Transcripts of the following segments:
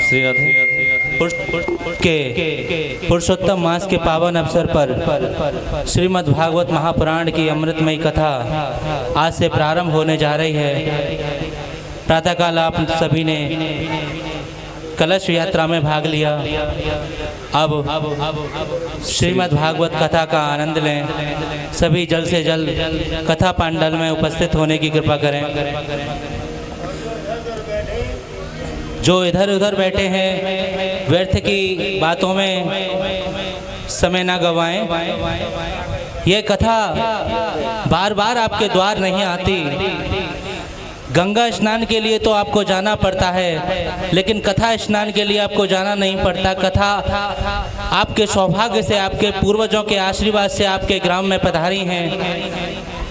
श्री राधे के पुरुषोत्तम मास के पावन अवसर पर श्रीमद् भागवत महापुराण की अमृतमयी कथा आज से प्रारंभ होने जा रही है। प्रातःकाल आप सभी ने कलश यात्रा में भाग लिया। अब श्रीमद् भागवत कथा का आनंद लें। सभी जल्द से जल्द कथा पांडल में उपस्थित होने की कृपा करें। जो इधर उधर बैठे हैं व्यर्थ की बातों में समय ना गवाएं। ये कथा बार बार आपके द्वार नहीं आती। गंगा स्नान के लिए तो आपको जाना पड़ता है, लेकिन कथा स्नान के लिए आपको जाना नहीं पड़ता। कथा आपके सौभाग्य से, आपके पूर्वजों के आशीर्वाद से आपके ग्राम में पधारी हैं।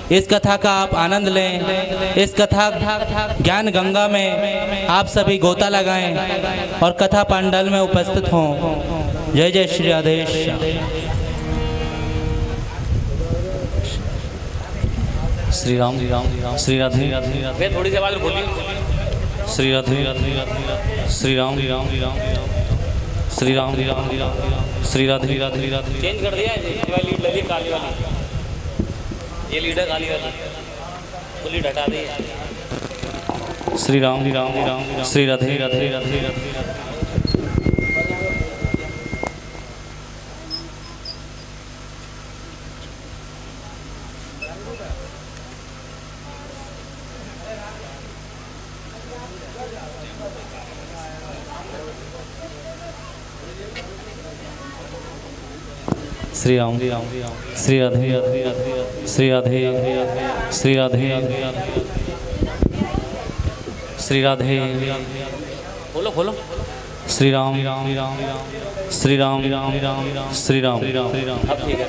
इस कथा का आप आनंद लें। इस कथा ज्ञान गंगा में आप सभी गोता लगाएं और कथा पांडल में उपस्थित हों। जय जय श्री राधेश। श्री राम श्री राधे थोड़ी सी आवाज बोलिए। श्री राधे श्री राम श्री राम श्री राधे चेंज कर दिया है ये वाली लगी काली वाली, ये लीडर काली वाली तो लीड हटा दी। श्री राम श्री राधे श्री राम श्री राधे श्री राधे श्री राधे श्री राधे खोलो खोलो। श्री राम श्री राम श्री राम। अब ठीक है।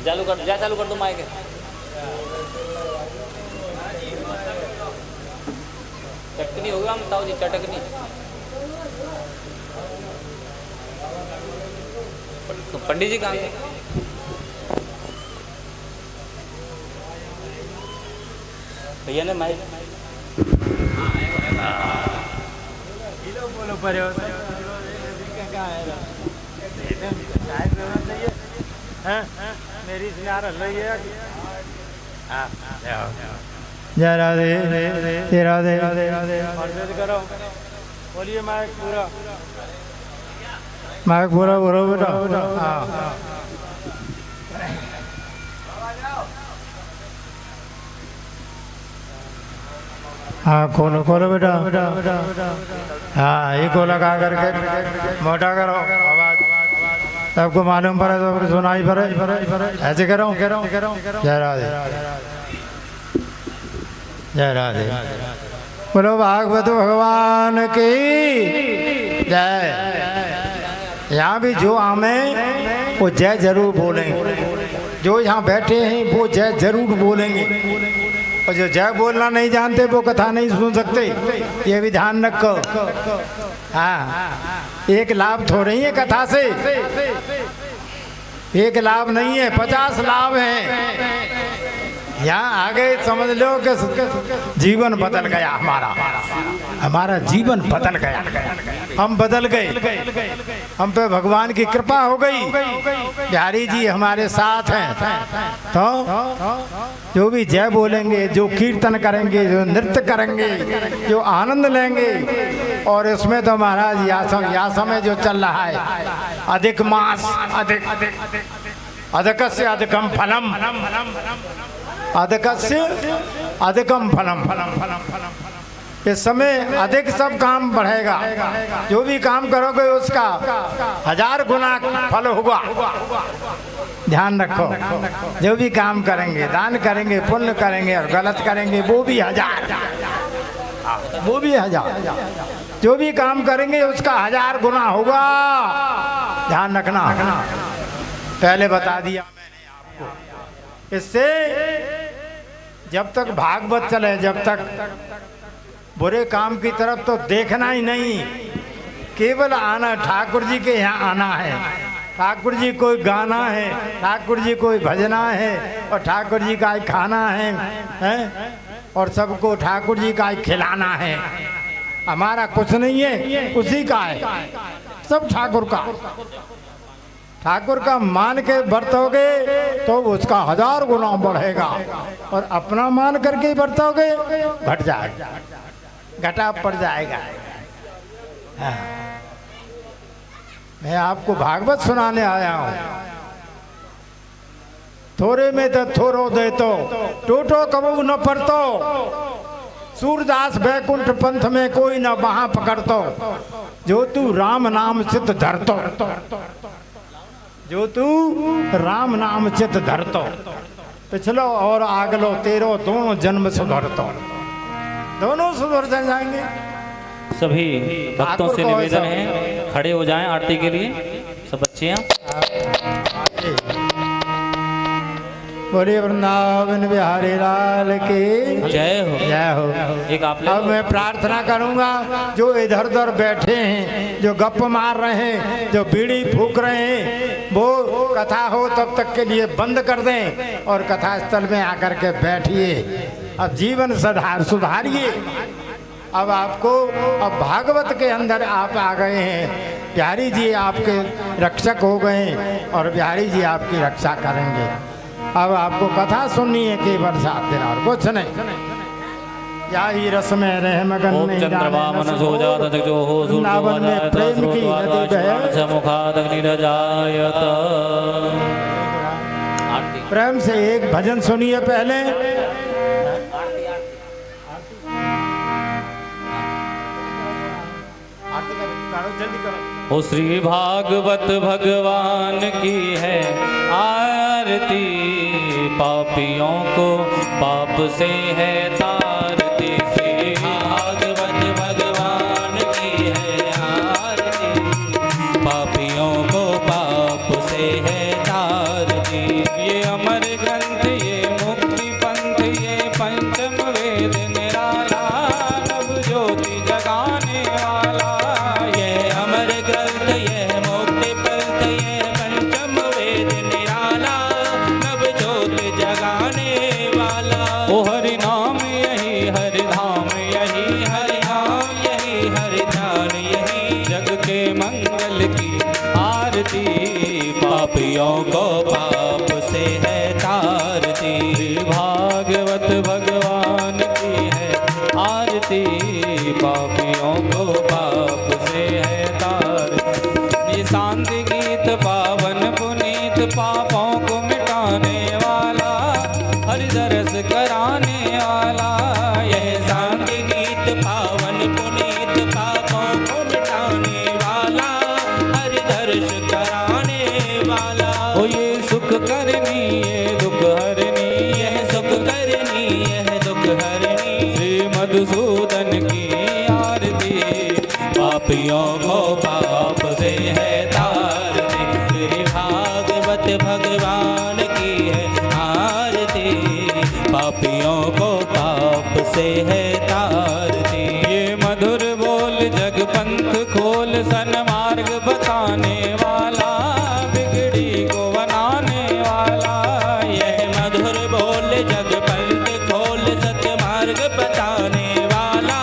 चालू कर दो माइक। चटकनी होगा बताओ जी। चटकनी पंडित जी कहाँ? भैया ने माइक बोलो पर मेरी जय राधे जय राधे करो। बोलिए माइक पूरा बोलो बेटा। हाँ खोलो बेटा। हाँ ये को लगा करके मोटा करो आवाज, सबको मालूम पड़े तो फिर सुनाई पड़े। ऐसे करो। जय राधे जय राधे। बोलो भागवत भगवान की जय। यहाँ भी जो आमे वो जय जरूर बोलेंगे। जो यहाँ बैठे हैं वो जय जरूर बोलेंगे, और जो जय बोलना नहीं जानते वो कथा नहीं सुन सकते। ये भी ध्यान रखो। हाँ एक लाभ थोड़े ही है कथा से, एक लाभ नहीं है, 50 लाभ हैं। यहाँ आगे समझ लो कि जीवन बदल गया। हमारा जीवन बदल गया। हम बदल गए, हम पे भगवान की कृपा हो गई। बिहारी जी हमारे साथ हैं, तो जो भी जय बोलेंगे, जो कीर्तन करेंगे, जो नृत्य करेंगे, जो आनंद लेंगे। और इसमें तो महाराज या समय जो चल रहा है, अधिक मास अधिकस्य अधिकम फलम, अधिकस्य अधिकम फलम। इस समय अधिक सब काम बढ़ेगा। जो भी काम करोगे उसका 1000 गुना फल होगा। ध्यान रखो। जो भी काम करेंगे, दान करेंगे, पुण्य करेंगे और गलत करेंगे वो भी 1000, वो भी 1000। जो भी काम करेंगे उसका 1000 गुना होगा। ध्यान रखना। पहले बता दिया मैंने आपको। इससे जब तक भागवत चले, जब तक बुरे काम की तरफ तो देखना ही नहीं, केवल आना, ठाकुर जी के यहाँ आना है। ठाकुर जी कोई गाना है, ठाकुर जी कोई भजना है, और ठाकुर जी का ही खाना है, और सबको ठाकुर जी का ही खिलाना है। हमारा कुछ नहीं है, उसी का है, सब ठाकुर का। ठाकुर का मान के बरतोगे तो उसका 1000 गुना बढ़ेगा, और अपना मान करके बरतोगे घट जाएगा, घटा पड़ जाएगा। हाँ। मैं आपको भागवत सुनाने आया हूँ। थोड़े में तो थोरो दे तो टूटो कबू न पड़तो, सूरदास बैकुंठ पंथ में कोई न वहां पकड़तो, जो तू राम नाम चित धरतो, जो तू राम नाम चित धरतो, पिछलो और आगलो तेरो दोनों जन्म सुधरतो, दोनों सुधर जाएंगे। सभी भक्तों से निवेदन है खड़े हो जाएं आरती के लिए, सब बच्चियां। बोलिए वृंदावन बिहारी लाल की जय हो। जय हो। एक आप अब मैं प्रार्थना करूंगा, जो इधर उधर बैठे हैं, जो गप मार रहे हैं, जो बीड़ी फूक रहे हैं, वो कथा हो तब तक के लिए बंद कर दें और कथा स्थल में आकर के बैठिए। अब जीवन सुधारिए। अब आपको अब भागवत के अंदर आप आ गए हैं, बिहारी जी आपके रक्षक हो गए और बिहारी जी आपकी रक्षा करेंगे। अब आपको कथा सुननी है केवल 7 दिन और कुछ नहीं। या ही रस में रह मगन ओम चंद्रमा मन सो जात जो हो वृंदावन में प्रेम की नदी बहे, मुखादग्निरजायत। प्रेम से एक भजन सुनिए पहले। ओ श्री भागवत भगवान की है आरती, पापियों को पाप से है तारती। श्री भागवत भगवान की है आरती, पापियों को पाप से है तारती। ये अमर ग्रंथ, ये मुक्ति पंथ, ये पंचम वेद निराला, नव ज्योति जगाने वाला। पापियों को पाप से है तारती। भागवत भगवान की है आरती, पापियों को पाप से है तारती। ये शांति गीत पावन पुनीत, पापों को मिटाने वाला, हरिदरस कराने वाला। यह शांति गीत पावन पुनीत, पापों को मिटाने वाला, हरिदर्श कराने वाला। ओ ये सुख करनी, ये दुख हरनी, यह सुख करनी, यह दुख हरनी। श्री मधुसूदन की आरती, पापियों को पाप से है तारती। श्री भागवत भगवान की है आरती, पापियों को पाप से है तारती। ये मधुर बोल जग पंथ खोल, सन्मार्ग बताने वाला, बिगड़ी को बनाने वाला। यह मधुर बोल जग पंथ खोल, सत्मार्ग बताने वाला,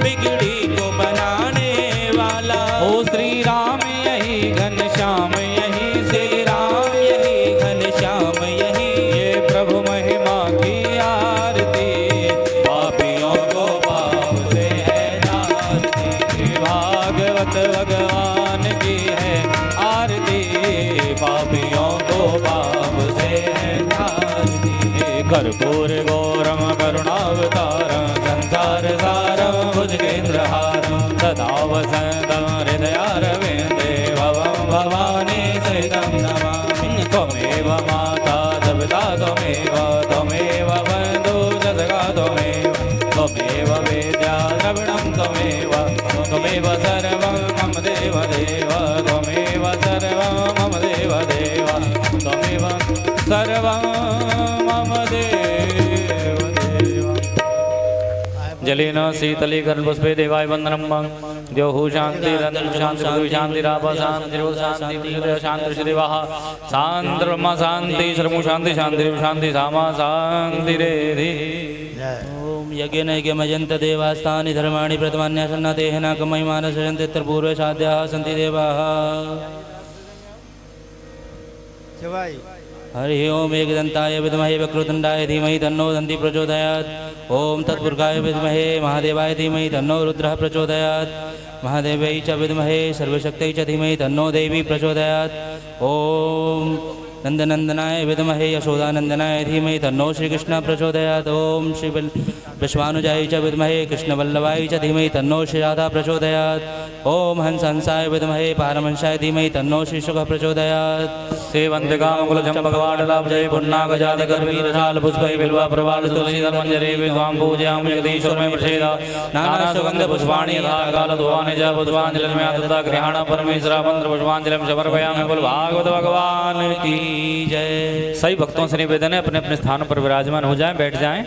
बिगड़ी को बनाने वाला। ओ श्री राम यही घनश्याम यही, श्री राम यही घनश्याम यही। ये प्रभु महिमा की आरती, पापियों को पाप से है तारती। भागवत भगवान की है आरती, पापियों को पाप से है तारती। कर्पूर गौरम करुणावतारम, संसार सारम भुजगेन्द्रहारम, सदा वसंतम हृदयारविंदे, भवं भवानी सहितं नमामि। त्वमेव माता सविता त्वमेव, त्वमेव बन्धु जसगा त्वमेव, त्वमेव वेद्या द्रविणं त्वमेव, त्वमेव सर्वं मम देव देव, त्वमेव सर्वं मम देव देव, त्वमेव सर्वं मम देव देव। जलेन शीतलीकरण पुष्पे देवाय वंदनम्। जो हो शांति शांति शांति राभा शांति शांति शांति श्रीवाह शांति ब्रह्मा शांति श्रमु शांति शांति शांति सामा शांति रे ओम यज्ञेन यज्ञमयन्त देवास्तानि धर्माणि प्रथमान्यासन्ना देहना कमयमानः सजन्ते पूर्वे साध्याः सन्ति देवाः। हरि ओम एकदन्ताय विद्महे वक्रतुण्डाय धीमहि तन्नो दन्ति प्रचोदयात्। ओम तत्पुरुषाय विद्महे महादेवाय धीमहि तन्नो रुद्रः प्रचोदयात्। महादेव्यै च विद्महे सर्वशक्त्यै च धीमहि तन्नो देवी प्रचोदयात्। ओम नंदनंदनाय विद्महे यशोदानंदनाय धीमहि तन्नो श्रीकृष्ण प्रचोदयात्। ओम श्री विश्वानुजाय च विद्महे कृष्णवल्लभाय च धीमहि तन्नो श्री राधा प्रचोदयात्। ओम हंस हंसाय विद्महे पारमहंसाय धीमहि तन्नो श्री शुकः प्रचोदयात्। सेवन्तिकामुकुलजं भगवाडलाब्जय पुण्णागजातगर्भीरशाल पुष्पै बिल्वा प्रवाल तुलसीदलमञ्जरे विद्वां पूजयामि जगदीश्वरमय प्रसेद नानासुगन्धपुष्पाणि यथा कालध्वानि च पुष्पाञ्जलिर्मया दत्ता गृहाण परमेश्वरा मन्त्रपुष्पाञ्जलिं समर्पयामि बोल भागवत भगवान की जय। सही भक्तों से निवेदन है अपने अपने स्थानों पर विराजमान हो जाएं, बैठ जाएं।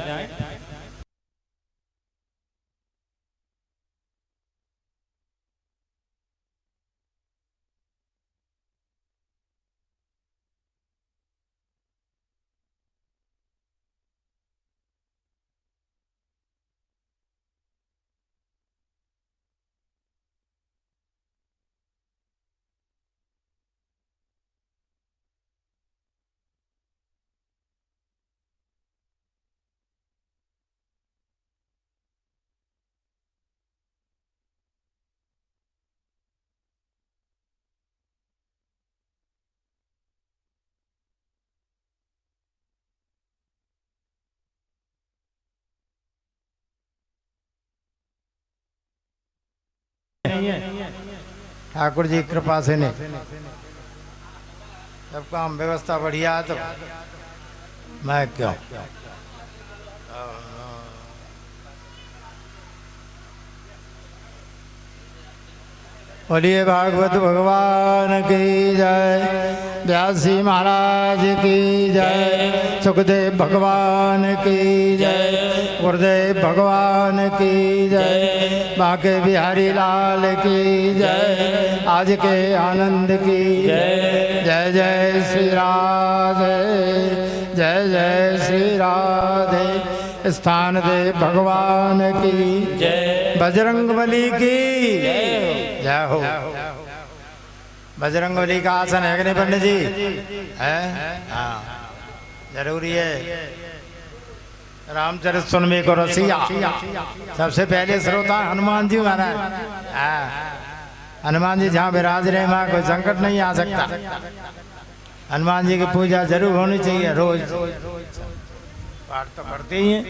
ठाकुर जी की कृपा से नहीं, जब काम व्यवस्था बढ़िया तो मैं क्यों। बोलिए भागवत भगवान की जय, व्यास जी महाराज की जय, सुखदेव भगवान की जय, गुरुदेव भगवान की जय, बांके बिहारी लाल की जय, आज के आनंद की जय। जय जय श्री राधे, जय जय श्री राधे। स्थान दे भगवान की जय, बजरंगबली की जय हो। बजरंगबली का आसन है कि नहीं पंडित जी? है, हाँ जरूरी है। रामचरित सुनने को रसिया, सबसे पहले श्रोता हनुमान जी महाराज। हनुमान जी जहाँ विराज रहे वहाँ कोई संकट नहीं आ सकता। हनुमान जी की पूजा जरूर होनी चाहिए, रोज पाठ तो पढ़ते ही हैं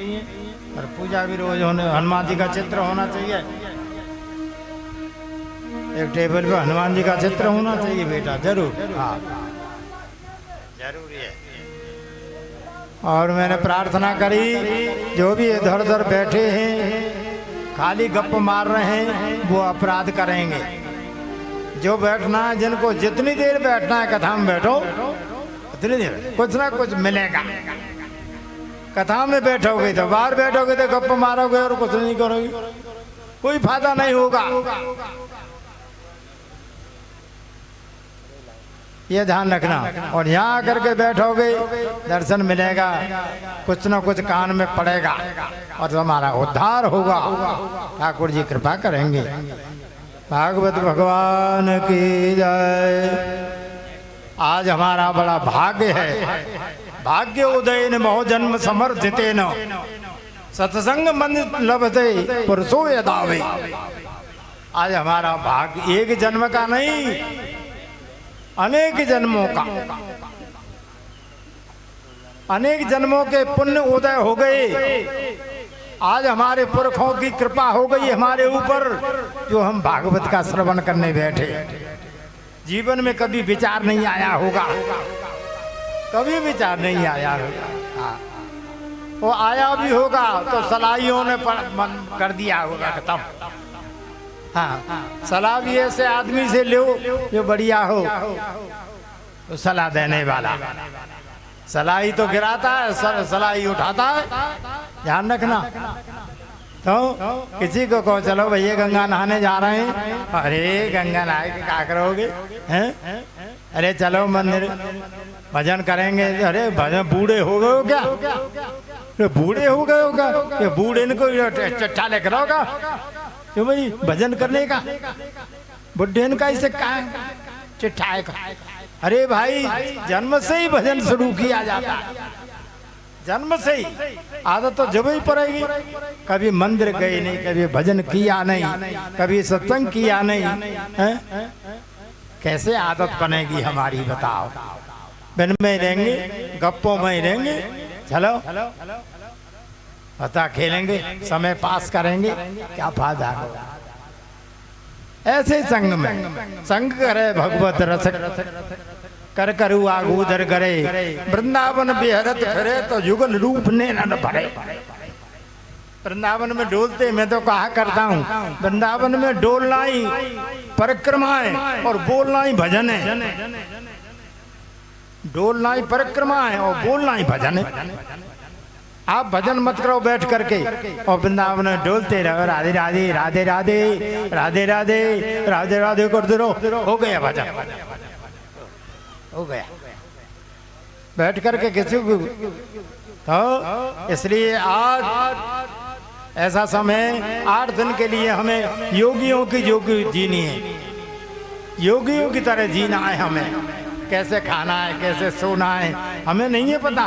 और पूजा भी रोज होने। हनुमान जी का चित्र होना चाहिए, एक टेबल पे हनुमान जी का चित्र होना चाहिए बेटा, जरूर। हाँ जरूरी है। और मैंने प्रार्थना करी, जो भी इधर उधर बैठे हैं खाली गप मार रहे हैं वो अपराध करेंगे। जो बैठना है, जिनको जितनी देर बैठना है कथा में बैठो, उतनी देर कुछ ना कुछ मिलेगा। कथा में बैठोगे तो बाहर बैठोगे तो गप मारोगे और कुछ नहीं करोगे, कोई फायदा नहीं होगा। ये ध्यान रखना। और यहाँ आकर के बैठोगे दर्शन मिलेगा, कुछ न कुछ कान में पड़ेगा और तुम्हारा उद्धार होगा। ठाकुर जी कृपा करेंगे। भागवत भगवान की जय। आज हमारा बड़ा भाग्य है, भाग्य उदयन मोह जन्म समर्थितेन सत्संग मन लभते पुरुषो यदावे। आज हमारा भाग्य एक जन्म का नहीं, अनेक जन्मों का, अनेक जन्मों के पुण्य उदय हो गए। आज हमारे पुरखों की कृपा हो गई हमारे ऊपर, जो हम भागवत का श्रवण करने बैठे। जीवन में कभी विचार नहीं आया होगा, कभी विचार नहीं आया होगा। हाँ, वो आया भी होगा तो सलाहियों ने मन कर दिया होगा खत्म। हाँ, सलाह भी ऐसे आदमी से लो जो बढ़िया हो, तो सलाह देने वाला। सलाह ही तो गिराता है, सलाह ही उठाता है। ध्यान रखना। तो किसी को कहो चलो भैया गंगा नहाने जा रहे हैं, अरे गंगा नहा के क्या करोगे हैं? अरे चलो मंदिर भजन करेंगे, अरे भजन बूढ़े हो गए हो क्या? तो बूढ़े हो गए होगा, ये बूढ़े इनको चट्टा लेकर होगा क्यों भाई भजन करने का, बुढ़े का इसे कहा चिट्ठाए का। अरे भाई जन्म से ही भजन शुरू किया जाता है, जन्म से ही आदत तो जब ही पड़ेगी। कभी मंदिर गए नहीं, कभी भजन किया नहीं, कभी सत्संग किया नहीं है? कैसे आदत बनेगी हमारी बताओ? बिन में रहेंगे, गप्पों में रहेंगे, चलो पता खेलेंगे, समय पास करेंगे, क्या फायदा होगा? ऐसे संग में संग करे भगवत रस कर करु आगूदर करे, वृंदावन बिहरत फिरे तो युगल रूप ने न भरे। वृंदावन में डोलते, मैं तो कहा करता हूँ वृंदावन में डोलना ही परिक्रमा है और बोलना ही भजन है। डोलना ही परिक्रमा है और बोलना ही भजन है। आप भजन मत करो बैठ करके और वृंदावन में डोलते रहो, राधे राधे राधे राधे राधे राधे राधे राधे करते रहो, हो गया भजन, हो गया। बैठ करके किसी को तो इसलिए आज ऐसा समय 8 दिन के लिए हमें योगियों की योगी जीनी है, योगियों की तरह जीना है। हमें कैसे खाना है, कैसे सोना है, हमें नहीं है पता,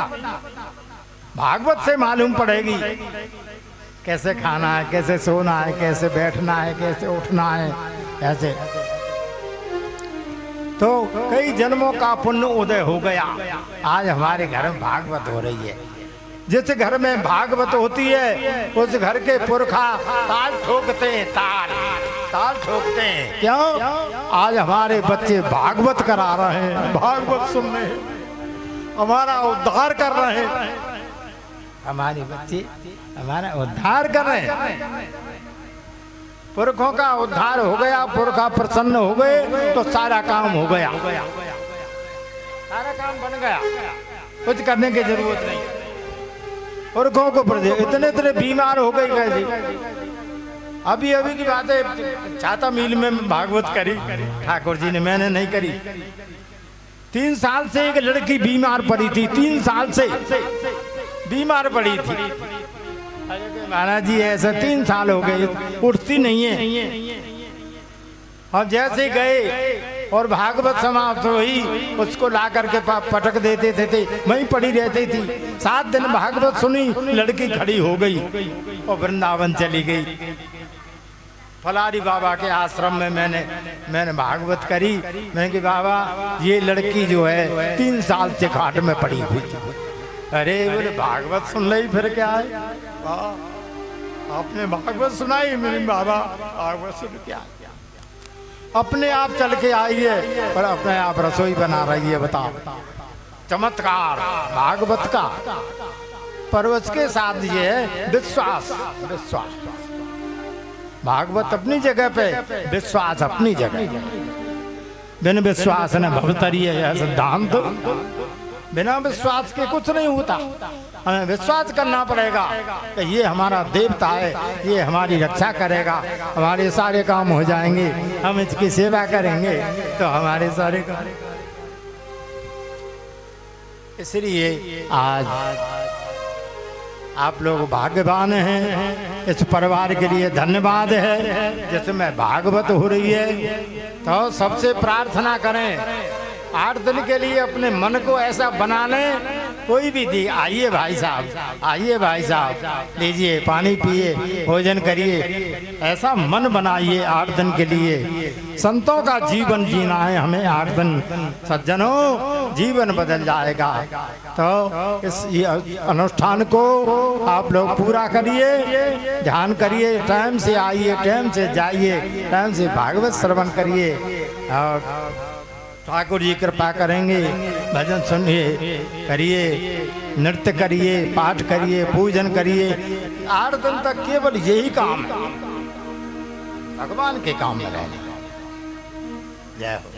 भागवत से मालूम पड़ेगी कैसे खाना है, कैसे सोना है, कैसे बैठना है, कैसे उठना है, ऐसे। तो कई जन्मों का पुण्य उदय हो गया, आज हमारे घर में भागवत हो रही है। जिस घर में भागवत होती है उस घर के पुरखा ताल ठोकते हैं, ताल ठोकते हैं। क्यों? आज हमारे बच्चे भागवत करा रहे हैं, भागवत सुन रहे हैं, हमारा उद्धार कर रहे हैं, हमारे बच्चे हमारा उद्धार कर रहे हैं। पुरखों का उद्धार हो गया, पुरखा प्रसन्न हो गए तो सारा काम हो गया, सारा काम बन गया, कुछ करने की जरूरत नहीं। पुरखों को इतने इतने बीमार हो गए कैसे? अभी अभी की बात है, छाता मिल में भागवत करी ठाकुर जी ने, मैंने नहीं करी। 3 साल से एक लड़की बीमार पड़ी थी, 3 साल से बीमार पड़ी थी। महाराज जी ऐसा 3 साल हो गए, उठती नहीं है। और जैसे गए और भागवत समाप्त हुई, उसको ला करके पटक देते थे, वहीं पड़ी रहती थी। 7 दिन भागवत सुनी, लड़की खड़ी हो गई और वृंदावन चली गई। फलारी बाबा के आश्रम में मैंने भागवत करी। मैंने कि बाबा ये लड़की जो है 3 साल से खाट में पड़ी हुई थी। अरे बोले भागवत सुन ली फिर क्या है? आपने भागवत सुनाई? मेरी बाबा भागवत सुन क्या, अपने आप चल के आई है और अपने आप रसोई बना रही है। बताओ चमत्कार भागवत का। पर उसके साथ ये है विश्वास, विश्वास। भागवत अपनी जगह पे, विश्वास अपनी जगह। बिन विश्वास न भवतरी है यह सिद्धांत। बिना विश्वास के कुछ नहीं होता। हमें विश्वास करना पड़ेगा कि ये हमारा देवता है, ये हमारी रक्षा करेगा, हमारे सारे काम हो जाएंगे, हम इसकी सेवा करेंगे तो हमारे सारे काम। इसलिए आज आप लोग भाग्यवान हैं, इस परिवार के लिए धन्यवाद है जिसमें भागवत हो रही है। तो सबसे प्रार्थना करें 8 दिन के लिए अपने मन को ऐसा बना लें, कोई भी दी आइए भाई साहब, आइए भाई साहब, लीजिए पानी पिए, भोजन करिए, ऐसा मन बनाइए 8 दिन के लिए। संतों का जीवन जीना है हमें 8 दिन। सज्जनों जीवन बदल जाएगा। तो इस अनुष्ठान को आप लोग पूरा करिए, ध्यान करिए, टाइम से आइए, टाइम से जाइए, टाइम से भागवत श्रवण करिए और ठाकुर जी कृपा करेंगे। भजन सुनिए, करिए, नृत्य करिए, पाठ करिए, पूजन करिए। 8 दिन तक केवल यही काम है, भगवान के काम में रहने। जय हो।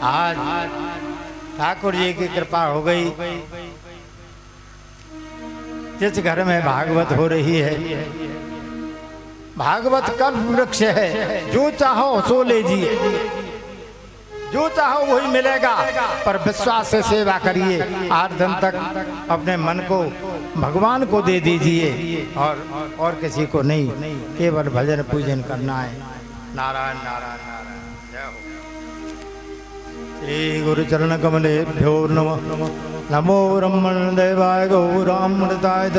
आज ठाकुर जी की कृपा हो गई। जिस घर में भागवत हो रही है, भागवत कल्प वृक्ष है, जो चाहो सो लीजिए, जो चाहो वही मिलेगा, पर विश्वास से सेवा करिए। 8 दिन तक अपने मन को भगवान को दे दीजिए और किसी को नहीं, केवल भजन पूजन करना है। नारायण नारायण नारायण। जय हो। श्री गुरु चरण कमलेभ्यो नमः। नमो ब्रह्मण देवाय गौरामृताय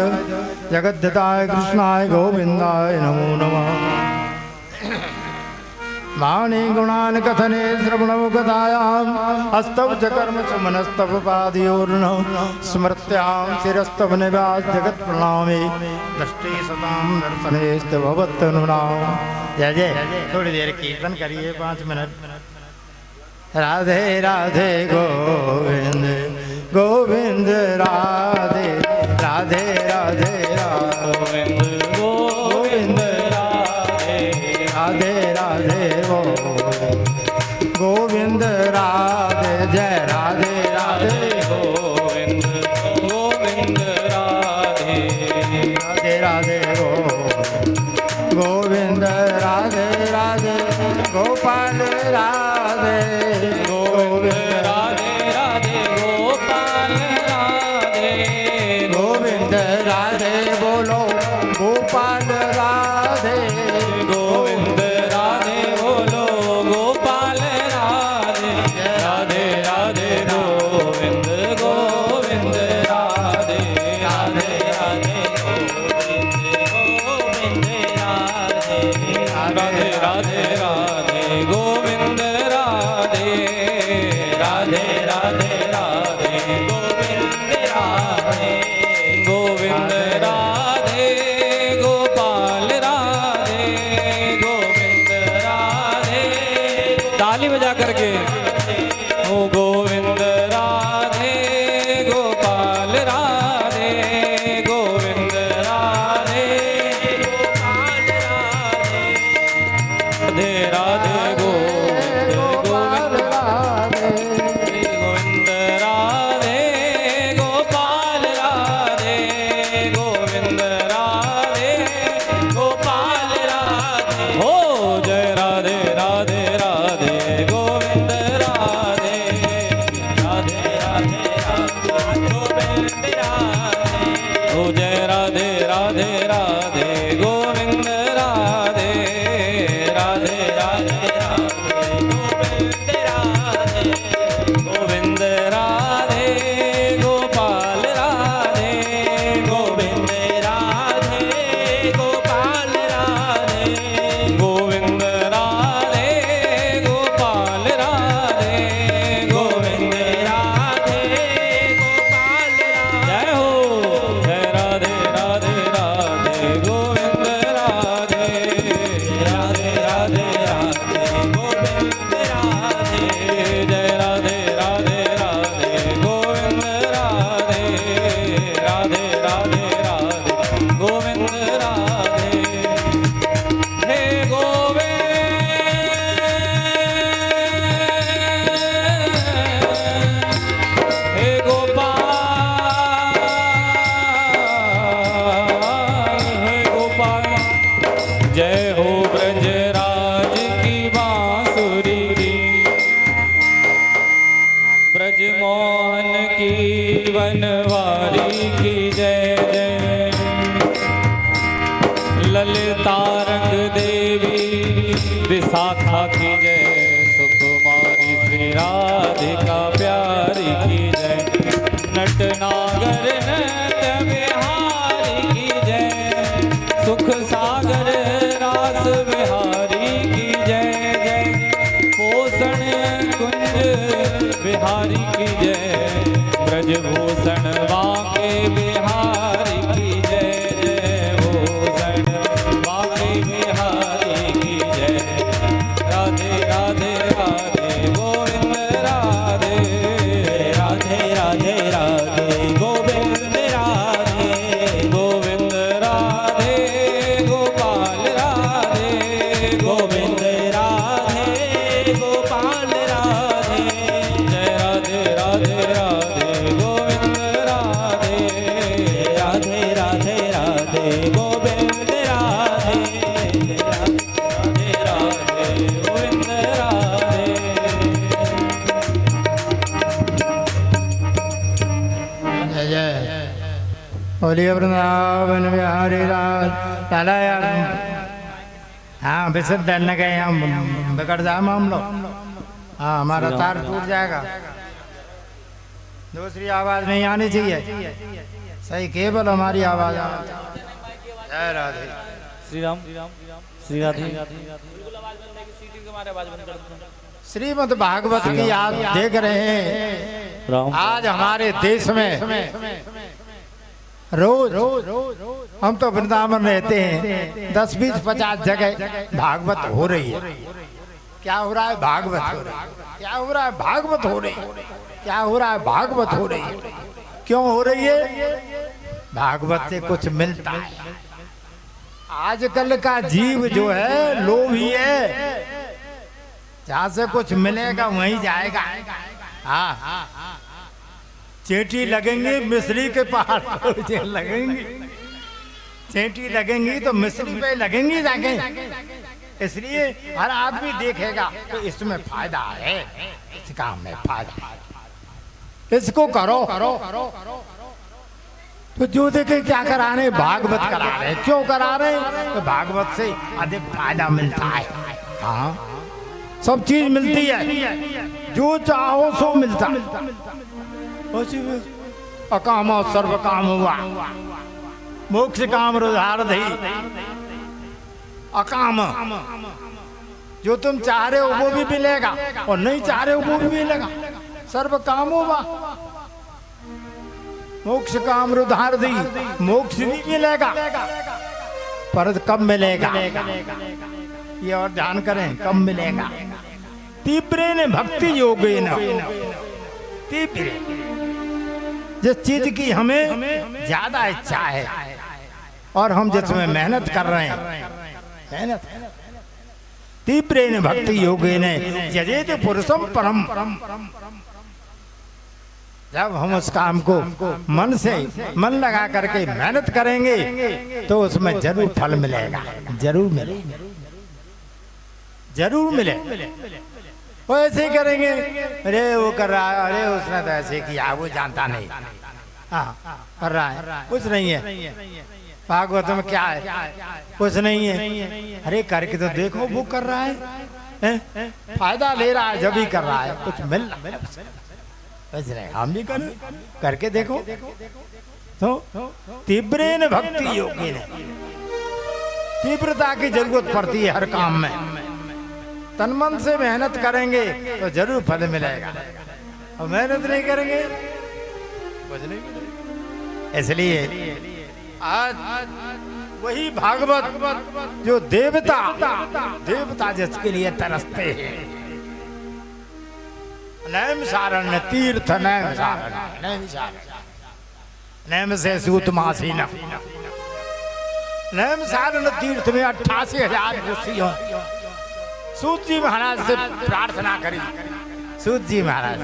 जगद्धाय कृष्णाय गोविंदाय नमो नमः। वाणी गुणान कथने श्रवणमुखतायाम् अस्तव च कर्म सुमनस्तव पादयोर्न स्मृत्यां शिरस्तव निवास जगत प्रणामे दृष्टि सतां दर्शनेस्त भवत्तनुनाम। जय जय। थोड़ी देर कीर्तन करिए, 5 मिनट। राधे राधे गोविंद गोविंद राधे राधे राधे गोविंद गोविंद राधे राधे राधे गोविंद राधे। जय राधे राधे गोविंद गोविंद राधे राधे राधे गोविंद राधे राधे गोपाल राधे गोविंद राधे राधे गोपाल राधे गोविंद राधे बोलो गोपाल राधे गोविंद राधे बोलो गोपाल राधे राधे राधे गोविंद गोविंद राधे राधे राधे गोविंद राधे राधे राधे राधे गोविंद राधे राधे राधे राधे गोविंद राधे गोविंद राधे गोपाल राधे गोविंद राधे। ताली बजा करके ओ गोविंद राधे गोपाल राधे गोविंद राधे गोपाल राधे राधे राधे गोविंद गोविंद गोविंद राधे गोपाल राधे गोविंद राधे गोपाल राधे। हो जय राधे राधे राधे गोविंद राधे राधे राधे राधे गोविंद राधे। हो जय राधे राधे राधे गोविंद राधे राधे राधे राधे गोविंद राधे गोविंद राधे गोपाल राधे गोविंद राधे गोपाल राधे गोविंद राधे गोपाल राधे गोविंद राधे गोपाल राधे। जय हो। जय राधे राधे राधे गोविंद राधे राधे राधे राधे गोविंद राधे। जय राधे राधे राधे गोविंद राधे राधे राधे राधे गोविंद राधे। हे गोविंद हे गोपाल हे गोपाल। जय हो ब्रजराज की बांसुरी की, ब्रजमोहन की बनवारी की जय जय। ललिता रंग देवी विशाखा की जय, सुकुमारी श्री राधिका प्यारी की जय। नटनागर नट बिहारी की जय, सुख सागर रास बिहारी की जय जय। पोषण कुंज बिहारी की जय, ब्रजभूषण बांके बिहारी की जय जय। भूषण बांके बिहारी की जय। राधे राधे राधे गोविंद राधे राधे राधे राधे गोविंद राधे गोविंद राधे गोपाल राधे गोविंद राधे गोपाल राधे। जय राधे राधे राधे गोविंद राधे बोलिए वृंदावन बिहारी लाल लाला यार। हाँ विसर्जन डरने गए हम, बिगड़ जाए हम लोग। हाँ हमारा तार टूट जाएगा। दूसरी आवाज नहीं आनी चाहिए, सही केवल हमारी आवाज आनी चाहिए। जय राधे। श्री राम श्री राधे। श्रीमद् भागवत की आप देख रहे हैं। आज हमारे देश में रोज हम तो वृंदावन रहते हैं, 10, 20, 50 जगह भागवत हो रही है। क्या हो रहा है? भागवत हो रही है। क्या हो रहा है? भागवत हो रही है। क्या हो रहा है? भागवत हो रही है। क्यों हो रही है? भागवत से कुछ मिलता है। आजकल का जीव जो है लोभी है, जहाँ से कुछ मिलेगा वहीं जाएगा। हाँ चेटी लगेंगी मिस्री के पहाड़ पर लगेंगी, चेटी लगेंगी तो मिस्री पे लगेंगी जाके। इसलिए हर आदमी देखेगा तो इसमें फायदा है, इस काम में फायदा है, इसको करो। तो जो देखे क्या करा रहे? भागवत करा रहे। क्यों करा रहे? तो भागवत से अधिक फायदा मिलता है। हाँ सब चीज मिलती है, जो चाहो सो मिलता। अकाम सर्व काम हुआ, मोक्ष काम रुधारधि। अकाम जो तुम चाह रहे हो वो भी मिलेगा, और नहीं चाह रहे हो वो भी मिलेगा। सर्व काम हुआ, मोक्ष काम रुधारधि। मोक्ष भी मिलेगा, पर कब मिलेगा ये और ध्यान करें, कब मिलेगा? तीव्रेन भक्ति योगेन। तीव्र जिस चीज की हमें ज्यादा इच्छा है और हम जिसमें मेहनत कर रहे हैं, मेहनत। तीव्रेन भक्ति योगेन यजेत पुरुषम परम। जब हम उस काम को मन से मन लगा करके मेहनत करेंगे तो उसमें जरूर फल मिलेगा, जरूर मिलेगा, जरूर मिले। वो ऐसे ही करेंगे, अरे वो कर रहा है, अरे उसने तो ऐसे किया, वो जानता नहीं। हाँ कर रहा है, कुछ नहीं है। भागवत में क्या है? कुछ नहीं है। अरे करके तो देखो, वो कर रहा है, फायदा ले रहा है, जब ही कर रहा है कुछ मिल रहा है। नहीं, हम भी करें, करके देखो। तो तीव्रेन भक्ति योगेन, तीव्रता की जरूरत पड़ती है हर काम में। तन मन से मेहनत करेंगे तो जरूर फल मिलेगा, और मेहनत नहीं करेंगे कुछ नहीं मिलेगा। इसलिए आज वही भागवत जो देवता जिसके लिए तरसते हैं। नैम सारण तीर्थ, नैम सारण, नैम से सूतमासी न। नैम सारण तीर्थ में 88,000 ऋषियों सूत जी महाराज से प्रार्थना करी। सूत जी महाराज,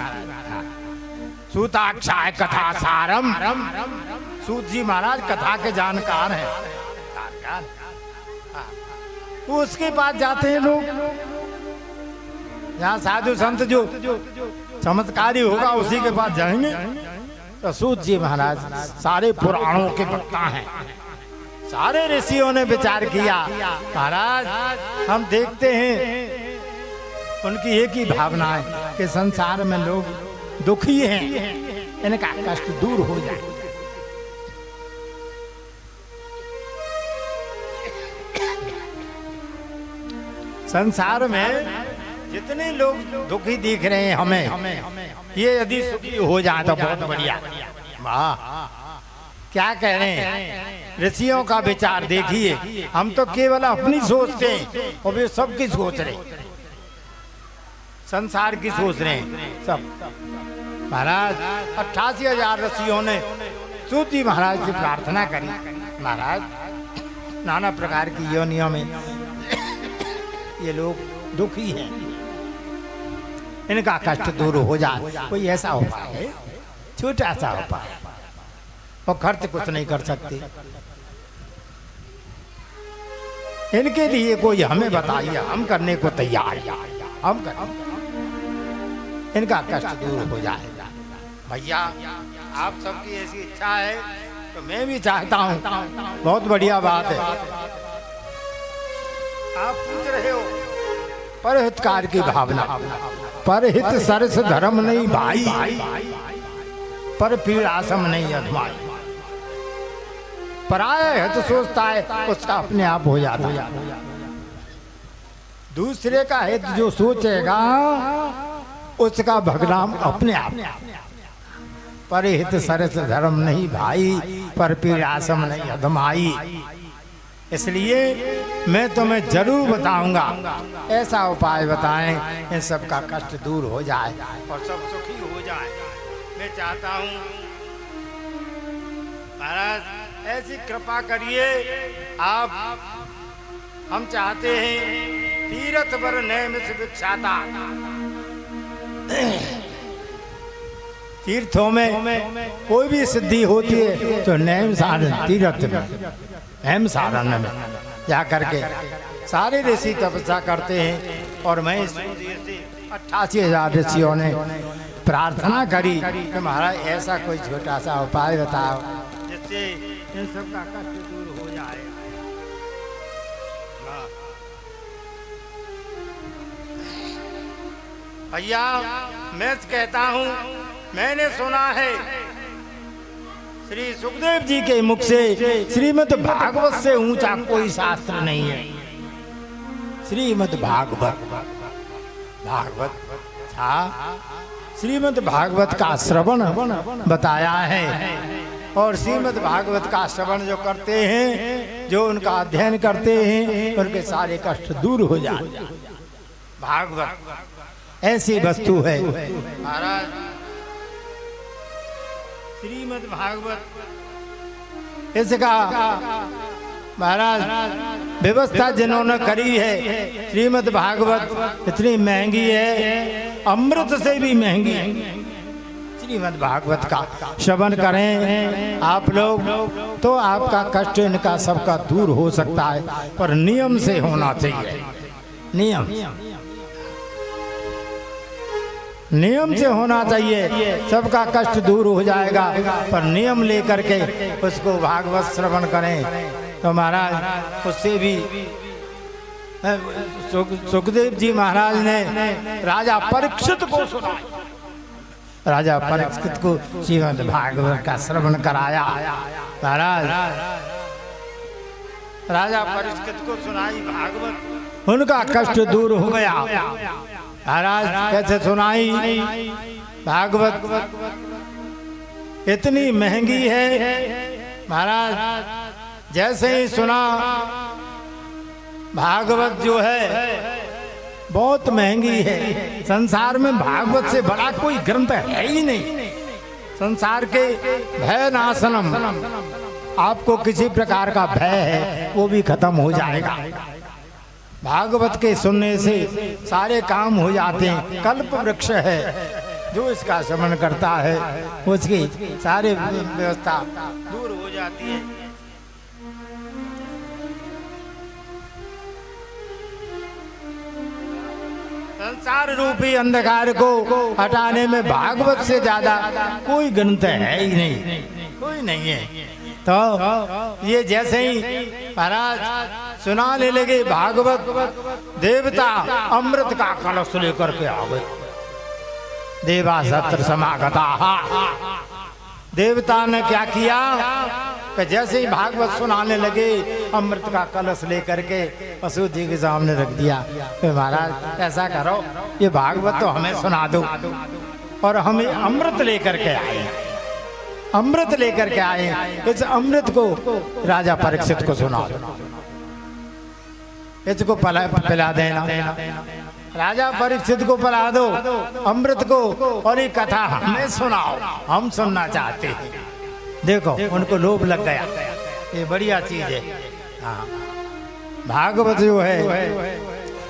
सूताक्षाय कथा सारम। सूत जी महाराज कथा के जानकार हैं। तो उसके पास जाते हैं लोग, यहाँ साधु संत जो चमत्कारी होगा उसी के पास जाएंगे। तो सूत जी महाराज सारे पुराणों के वक्ता हैं। सारे ऋषियों ने विचार किया, महाराज हम देखते हैं उनकी एक ही भावना है कि संसार में लोग दुखी हैं, इनका कष्ट दूर हो जाए। संसार में जितने लोग दुखी दिख रहे हैं हमें, ये यदि सुखी हो जाए तो बहुत बढ़िया। वाह, क्या कह रहे हैं? ऋषियों का विचार देखिए। हम तो केवल अपनी सोचते हैं और वे सबकी सोच रहे, संसार की सोच रहे हैं सब। महाराज 88,000 ऋषियों ने सूत जी महाराज से प्रार्थना करी, महाराज नाना प्रकार की योनियों में ये लोग दुखी हैं, इनका कष्ट दूर हो जाए। कोई ऐसा उपाय है? छोटा सा उपाय, और खर्च कुछ नहीं कर सकते, इनके लिए कोई हमें बताइए, हम करने को तैयार, हम करें, इनका कष्ट दूर हो जाए। भैया आप सबकी ऐसी इच्छा है तो मैं भी चाहता हूँ। बहुत बढ़िया बात है। आप पूछ रहे हो परहितकार की भावना। परहित सरस धर्म नहीं भाई, पर पीड़ासम नहीं अधमाई। पराया हित सोचता है उसका अपने आप हो जाता है। दूसरे का हित जो सोचेगा उसका भगनाम अपने आप। परहित सरस धर्म नहीं भाई, पर पीड़ासम नहीं अधमाई। इसलिए मैं तुम्हें जरूर बताऊंगा, ऐसा उपाय बताएं इन सब का कष्ट दूर हो जाए और सब सुखी हो जाए। मैं चाहता हूँ महाराज ऐसी कृपा करिए आप। हम चाहते हैं तीर्थ वर नैमिष विख्याता। तीर्थों में कोई भी सिद्धि होती है तो नैम साधन तीर्थ में, हेम साधन में जा करके सारे ऋषि तपस्या करते हैं। और मैं 88,000 ऋषियों ने प्रार्थना करी कि महाराज ऐसा कोई छोटा सा उपाय बताओ जिससे इन सब का कष्ट दूर हो जाए। भैया मैं कहता हूँ, मैंने सुना है श्री सुखदेव जी के मुख से श्रीमद् भागवत से ऊंचा कोई शास्त्र नहीं है। श्रीमद् भागवत श्रीमद् भागवत का श्रवण बताया है। और श्रीमद् भागवत का श्रवण जो करते हैं, जो उनका अध्ययन करते हैं, उनके सारे कष्ट दूर हो जाते। भागवत ऐसी वस्तु है महाराज। श्रीमद् भागवत इसका महाराज व्यवस्था जिन्होंने करी है। श्रीमद् भागवत इतनी महंगी है, अमृत से भी महंगी है। श्रीमद् भागवत का श्रवण करें आप लोग तो आपका कष्ट इनका सबका दूर हो सकता है, पर नियम से होना चाहिए। नियम से होना चाहिए, सबका कष्ट दूर हो जाएगा। पर नियम लेकर के उसको भागवत श्रवण करें तो महाराज उससे भी। सुखदेव जी महाराज ने राजा परीक्षित को सुना। राजा परीक्षित को श्रीमद् भागवत का श्रवण कराया। महाराज राजा परीक्षित को सुनाई भागवत, उनका कष्ट दूर हो गया। महाराज कैसे सुनाई भागवत? इतनी महंगी है महाराज। जैसे ही सुना भागवत जो है बहुत महंगी है। संसार में भागवत से बड़ा कोई ग्रंथ है ही नहीं। संसार के भय नाशनम, आपको किसी प्रकार का भय है वो भी खत्म हो जाएगा। भागवत के सुनने से सारे काम हो जाते हैं। कल्प वृक्ष है, जो इसका श्रवण करता है उसकी सारी व्यवस्था दूर हो जाती है। संसार रूपी अंधकार को हटाने में भागवत से ज्यादा कोई ग्रंथ है ही नहीं, कोई नहीं है। तो ये जैसे ही महाराज सुनाने लगे भागवत, देवता अमृत का कलश लेकर के आ गए। देवा सत्र समागता। देवता ने क्या किया कि जैसे ही भागवत सुनाने लगे अमृत का कलश लेकर के पशु जी के सामने रख दिया। तो महाराज ऐसा करो, ये भागवत तो हमें सुना दो। और हमें अमृत लेकर के आए, अमृत लेकर के आए। इस अमृत को राजा परीक्षित को सुना दो, इसको पिला देना। राजा परीक्षित को पिला दो अमृत को, और ये कथा हमें सुनाओ, हम सुनना चाहते हैं। देखो उनको लोभ लग गया, ये बढ़िया चीज है। हाँ, भागवत जो है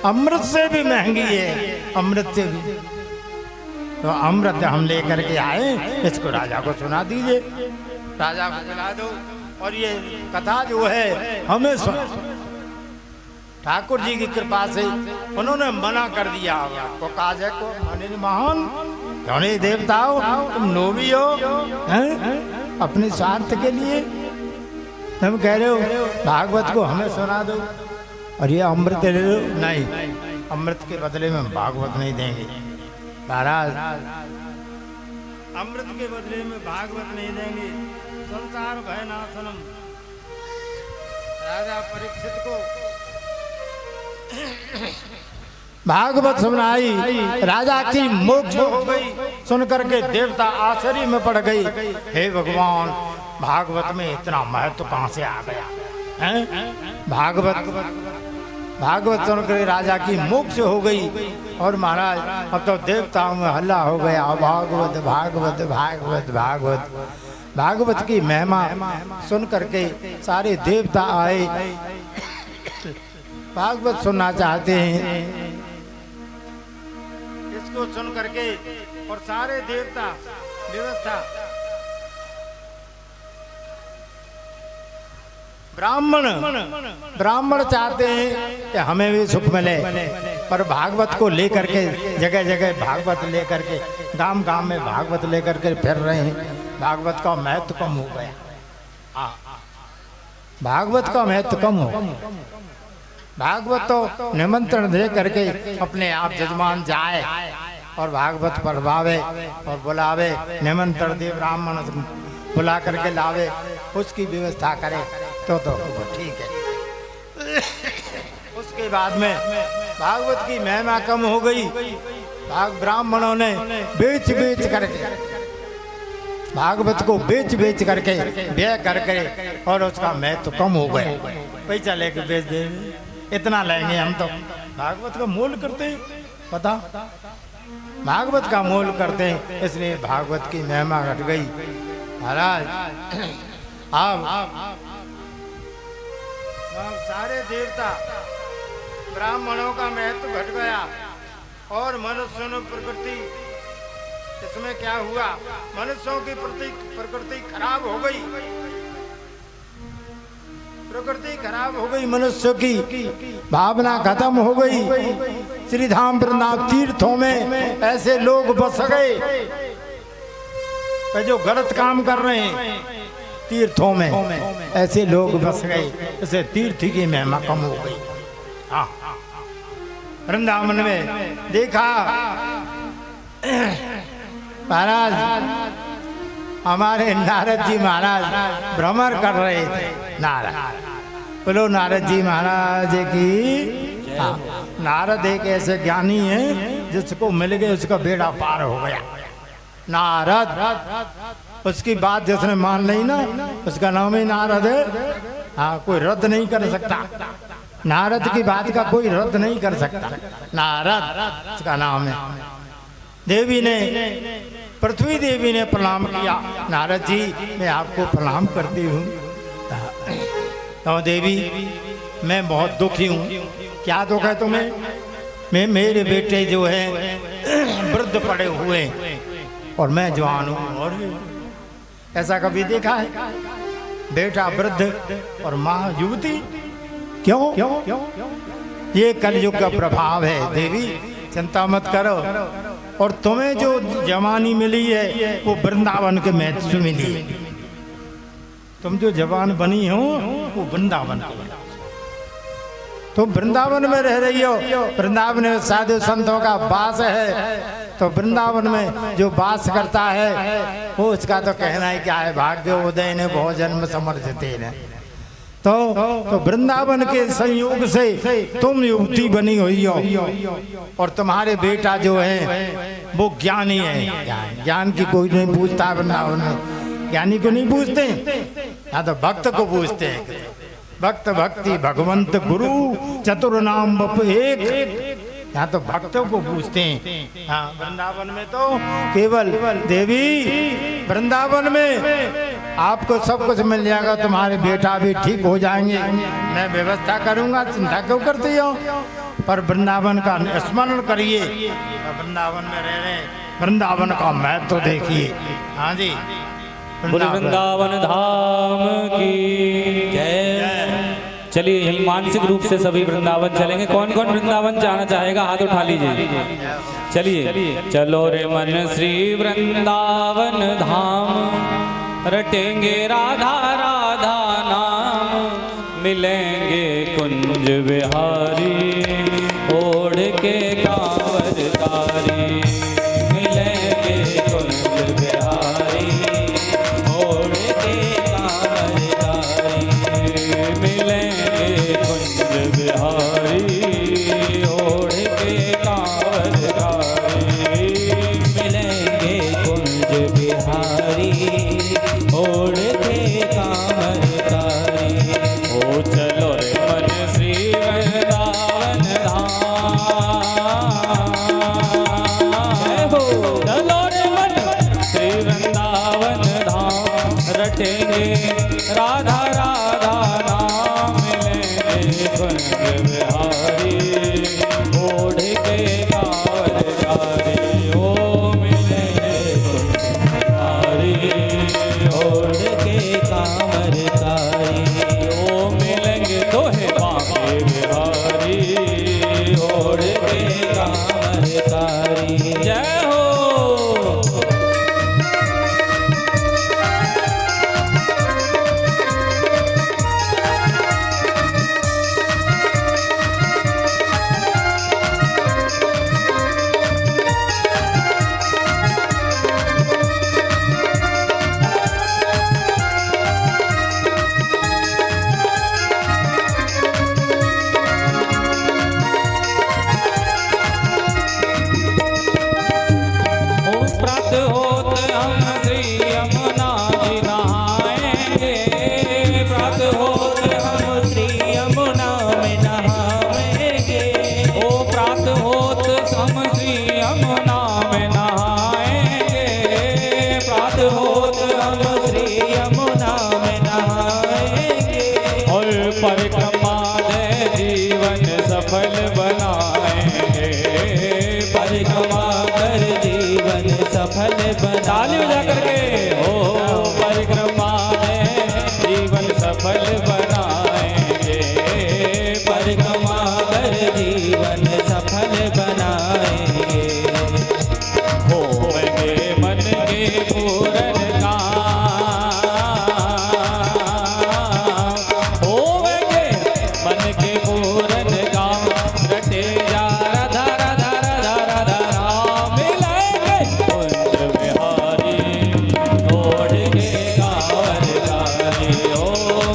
अमृत से भी महंगी है, अमृत से भी। तो अमृत हम लेकर के आए, इसको राजा को सुना दीजिए, राजा को सुना दो। और ये कथा जो है हमें सुना। ठाकुर जी की कृपा से उन्होंने मना कर दिया। को काज है को मन महान क्यों नहीं देवताओं, तुम लोभी हो हैं? अपने स्वार्थ के लिए तुम कह रहे हो भागवत को हमें सुना दो और ये अमृत ले लो। नहीं, अमृत के बदले में भागवत नहीं देंगे महाराज, अमृत के बदले में भागवत नहीं देंगे। संसार भय नाशनम, राजा परीक्षित को भागवत सुनाई, राजा की मोक्ष हो गई। सुन करके देवता आश्चर्य में पड़ गई, हे भगवान भागवत में इतना महत्व कहाँ से आ गया हैं? भागवत सुनकर राजा की मोक्ष हो गई। और महाराज अब तो देवताओं में हल्ला हो गया, भागवत भागवत भागवत भागवत। भागवत की महिमा सुन करके सारे देवता आए, भागवत सुनना चाहते हैं। इसको सुन करके और सारे देवता व्यवस्था, ब्राह्मण चाहते हैं कि हमें भी सुख मिले, पर भागवत को लेकर के जगह जगह भागवत लेकर के गांव गांव में भागवत लेकर के फिर रहे हैं। भागवत का महत्व कम हो गया, भागवत का महत्व कम हो। भागवत तो निमंत्रण दे करके अपने आप जजमान जाए और भागवत पढ़वावे और बुलावे, निमंत्रण दे, ब्राह्मण बुला करके लावे, उसकी व्यवस्था करे तो ठीक है। उसके बाद में भागवत की महिमा कम हो गई। ब्राह्मणों ने बेच करके भागवत को बेच करके व्यय करके और उसका महत्व कम हो गया। पैसा लेके बेच दे, इतना लेंगे हम तो। भागवत का मोल करते हैं, पता भागवत का मोल करते हैं, इसलिए भागवत की महिमा घट गई महाराज। अब सारे देवता ब्राह्मणों का महत्व घट गया और मनुष्यों ने प्रकृति, इसमें क्या हुआ, मनुष्यों की प्रकृति खराब हो गई। प्रकृति खराब हो गई, मनुष्य की भावना खत्म हो गई। श्री धाम वृंदावन तीर्थों में ऐसे लोग बस गए जो गलत काम कर रहे हैं। तीर्थों में ऐसे लोग बस गए, ऐसे तीर्थ की महिमा कम हो गई। हाँ, वृंदावन में देखा महाराज, हमारे नारद जी महाराज भ्रमण कर रहे थे। नारद, बोलो नारद जी महाराज की। हाँ, नारद एक ऐसे ज्ञानी है जिसको मिल गए उसका बेड़ा पार हो गया। नारद, उसकी बात जिसने मान ली ना, उसका नाम ही नारद है। हाँ, कोई रद्द नहीं कर सकता, नारद की बात का कोई रद्द नहीं कर सकता। नारद उसका नाम है। देवी ने, पृथ्वी देवी ने प्रणाम किया, नारद जी मैं आपको प्रणाम करती हूँ। तो देवी मैं बहुत दुखी हूँ। क्या दुख है तुम्हें? मैं, मेरे बेटे जो है वृद्ध पड़े हुए और मैं जवान हूँ। और ऐसा कभी देखा है? बेटा वृद्ध और माँ युवती। क्यों? ये कलयुग का प्रभाव है देवी, चिंता मत करो। और तुम्हें जो जवानी मिली है वो वृंदावन के महत्व मिली है। तुम जो जवान बनी हो वो वृंदावन की, तुम वृंदावन में रह रही हो। वृंदावन में साधु संतों का वास है, तो वृंदावन में जो वास करता है वो उसका तो कहना ही क्या है, भाग्य उदय ने बहुत जन्म समर्थित है। तो वृंदावन के संयोग से तुम युवती बनी हुई हो और तुम्हारे बेटा जो है वो ज्ञानी है। ज्ञान की कोई नहीं पूछता वृंदावन में, ज्ञानी को नहीं पूछते, हाँ तो भक्त को पूछते हैं। भक्त भक्ति भगवंत गुरु चतुर नाम बप एक, यहाँ तो भक्तों को पूछते हैं। हाँ, वृंदावन में तो केवल देवी, वृंदावन में आपको सब कुछ मिल जाएगा, तुम्हारे बेटा भी ठीक हो जाएंगे, मैं व्यवस्था करूंगा, चिंता क्यों करती हो? पर वृंदावन का स्मरण करिए, वृंदावन में रह रहे, वृंदावन का महत्व तो देखिए। हाँ जी, वृंदावन धाम की जय। चलिए यही मानसिक रूप से सभी वृंदावन चलेंगे। कौन कौन वृंदावन जाना चाहेगा हाथ उठा लीजिए। चलिए चलो रे मन श्री वृंदावन धाम, रटेंगे राधा राधा नाम, मिलेंगे कुंज विहारी ओढ़ के कांवर तारी, मिलेंगे कुंज विहारी ओढ़ के कांवर तारी, मिलेंगे कुंज विहारी ओढ़ के कांवर तारी, मिलेंगे कुंज बिहारी ओढ़ के कांवर तारी। ओ चलो रे मन श्री वृंदावन धाम, चलो रे मन श्री वृंदावन धाम, रटेंगे राधा राधा नाम, मिलेंगे कुंज बिहारी ओढ़ के कांवर तारी, ओ मिलेंगे कुंज बिहारी ओढ़ के कांवर तारी, ओ मिलेंगे दोहे बांके बिहारी ओढ़ के कांवर तारी। जय हो। प्रात होत हम श्री यमुना जी नहाएंगे, प्रात होत हम श्री यमुना में नहाएंगे, ओ प्रात होत हम श्री यमुना में नहाएंगे, प्रात होत हम श्री यमुना में नहाएंगे, और परिक्रमा दे जीवन सफल बनाएंगे, परिक्रमा कर जीवन सफल बना। ताली बजा करके हो परिक्रमा दे जीवन सफल बनाएंगे, परिक्रमा कर जीवन सफल बनाएंगे, होंगे मन के पूरन काम, होंगे मन के पूरन काम, रटे जा राधा राधा राधा राधा राम, मिलेंगे कुंज बिहारी ओढ़ के कांवर तारी, ओ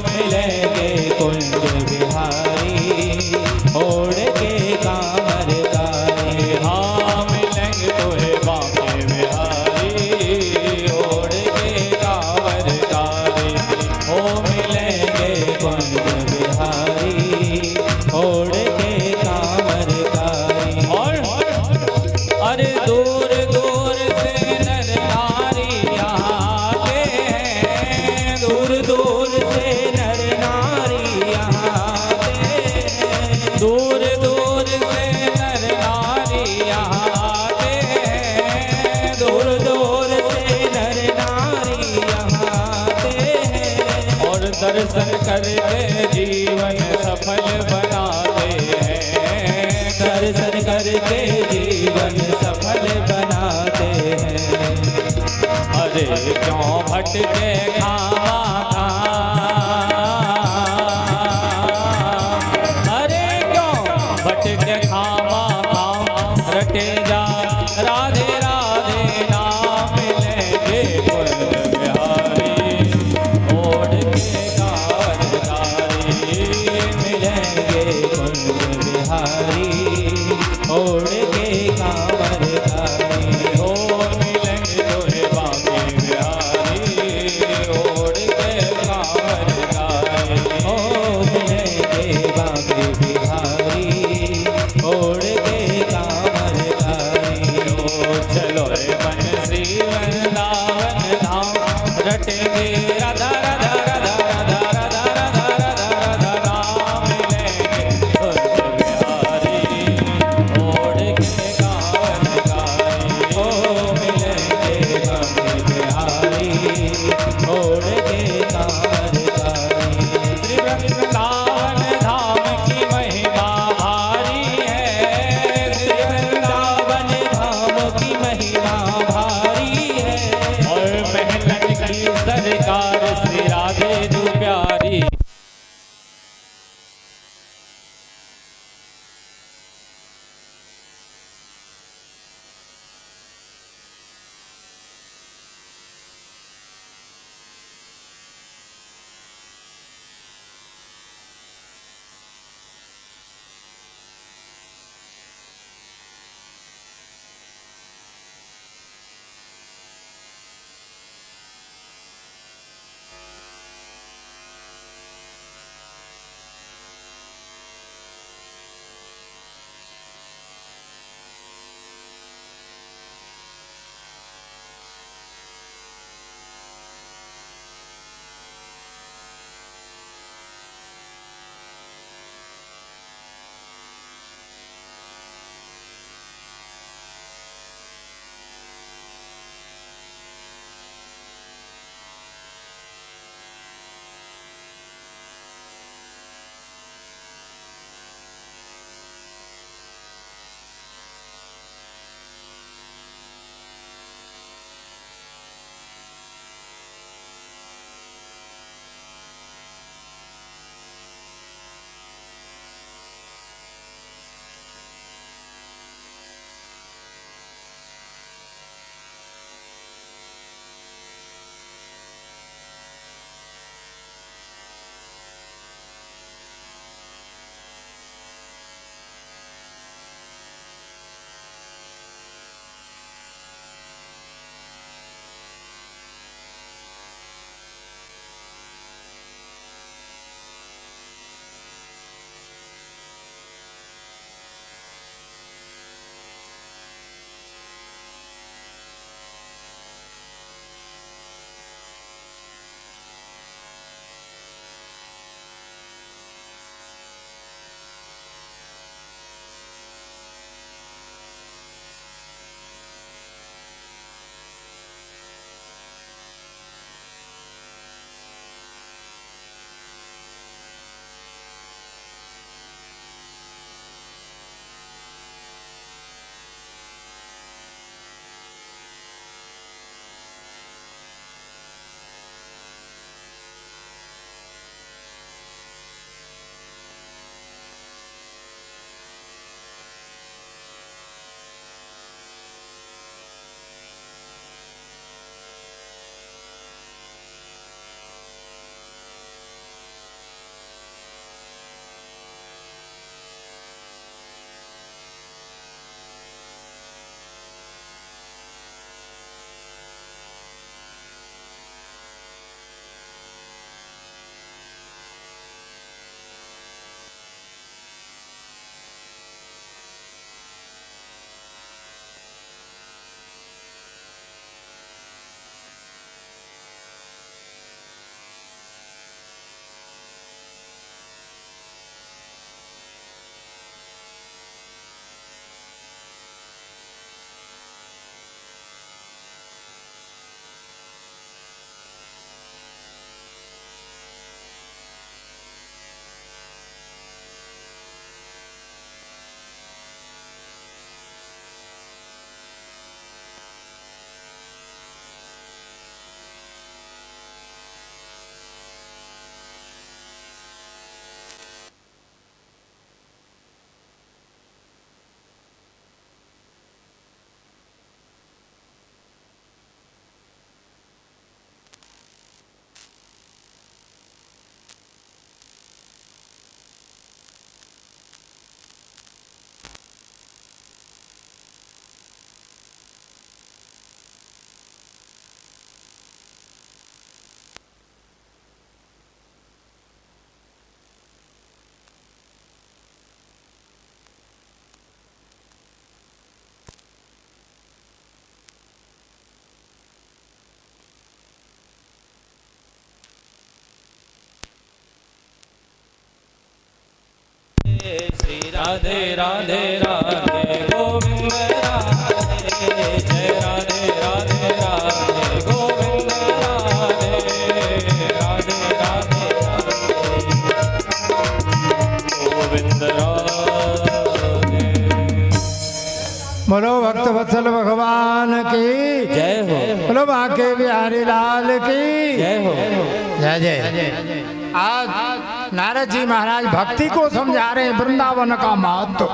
मिलेंगे कुंज बिहारी ओढ़ के कांवर तारी। हाँ मिलेंगे तोहे बांके बिहारी ओढ़ के कांवर तारी, ओ मिलेंगे कुंज बिहारी ओढ़ के कांवर तारी। और अरे दूर दूर से नर नारी यहाँ के हैं, दूर दूर से नर नारी यहाँ के हैं, दूर दूर से नर नारी यहाँ के हैं, दूर दूर से नर नारी यहाँ के हैं, और दर्शन करके जीवन सफल बनाते हैं, दर्शन करके जीवन सफल बनाते हैं। अरे क्यों भटके खामा खाम, अरे क्यों भटके खामा खाम, रटे जा राधे राधे नाम, मिलेंगे कुंज बिहारी ओढ़ के कांवर तारी, मिलेंगे कुंज बिहारी ओढ़ के कांवर तारी। ओ मिलेंगे तोहे बांके बिहारी ओढ़ के कांवर तारी, ओ मिलेंगे बांके बिहारी ओढ़ के कांवर तारी। राधे राधे राधे गोविंद राधे जय राधे राधे राधे गोविंद राधे राधे राधे गोविंद राधे। बोलो भक्त वत्सल भगवान की जय हो, बोलो बांके बिहारी लाल की जय हो। जय जय। आज नारद जी महाराज भक्ति को समझा रहे हैं, वृंदावन का महत्व,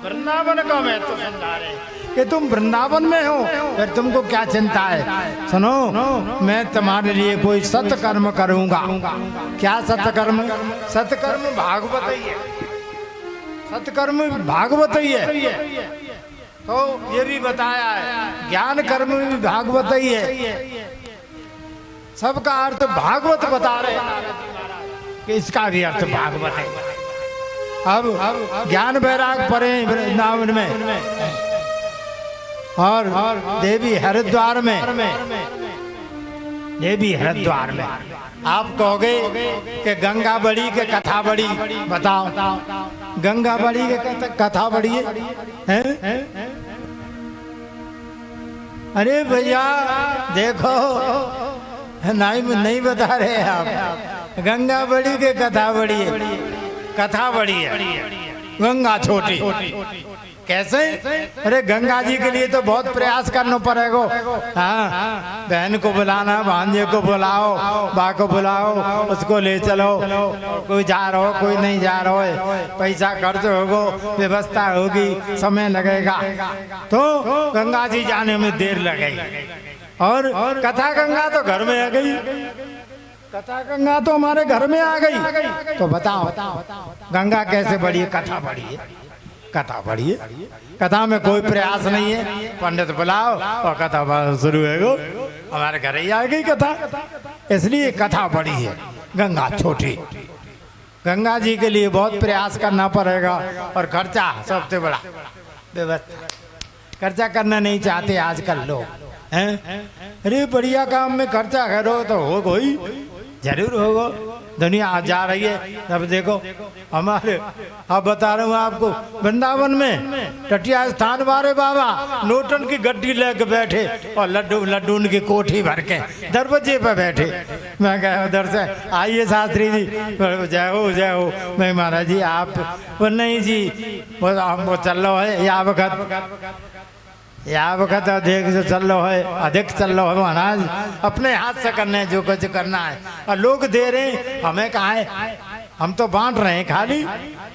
वृंदावन का महत्व समझा रहे हैं कि तुम वृंदावन में हो फिर तुमको क्या चिंता है। सुनो, मैं तुम्हारे लिए कोई सत्कर्म करूंगा। क्या सत्कर्म? सत्कर्म भागवत ही है, सत्कर्म भागवत ही है। तो ये भी बताया है ज्ञान कर्म भी भागवत ही है। सबका अर्थ भागवत बता रहे हैं कि इसका भी अर्थ भागवत है। अब ज्ञान वैराग पढ़े वृंदावन में और देवी हरिद्वार में, देवी हरिद्वार में आप कहोगे कि गंगा बड़ी के कथा बड़ी, बताओ गंगा बड़ी के कथा बड़ी है? अरे भैया देखो, नहीं बता रहे आप, गंगा बड़ी के कथा बड़ी है, कथा बड़ी है, गंगा छोटी। कैसे? अरे गंगा जी के लिए तो बहुत प्रयास करना पड़ेगा। हाँ, बहन को बुलाना, भांजे को बुलाओ, बा को बुलाओ, उसको ले चलो, कोई जा रहा हो कोई नहीं जा रहा है, पैसा खर्च होगा, व्यवस्था होगी, समय लगेगा, तो गंगा जी जाने में देर लगेगी। और कथा गंगा तो घर में आ गई, कथा गंगा तो हमारे घर में आ गई। तो बताओ गंगा कैसे बढ़ी है? कथा बढ़ी है, कथा बढ़ी है। कथा में कोई प्रयास नहीं है, पंडित बुलाओ और कथा शुरू है, हमारे घर ही आ गई कथा। इसलिए कथा बड़ी है, गंगा छोटी। गंगा जी के लिए बहुत प्रयास करना पड़ेगा और खर्चा सबसे बड़ा व्यवस्था। खर्चा करना नहीं चाहते आजकल लोग हैं। अरे बढ़िया काम में खर्चा करो तो हो कोई जरूर होगा। दुनिया आज जा रही है, अब देखो हमारे, अब बता रहा हूँ आपको, वृंदावन में टटिया स्थान वाले बाबा नोटन की गड्डी लेके बैठे और लड्डू की कोठी भर के दरवाजे पे बैठे। मैं कहा उधर से, आइए शास्त्री जी, जय हो जय हो। मैं महाराज जी आप, वो नहीं जी वो चल रहा है या वक्त अधिक जो चल रहा है, अधिक चल रहा है महाराज, अपने हाथ से करने जो कुछ करना है, और लोग दे रहे हैं, हमें कहाँ है, हम तो बांट रहे हैं खाली।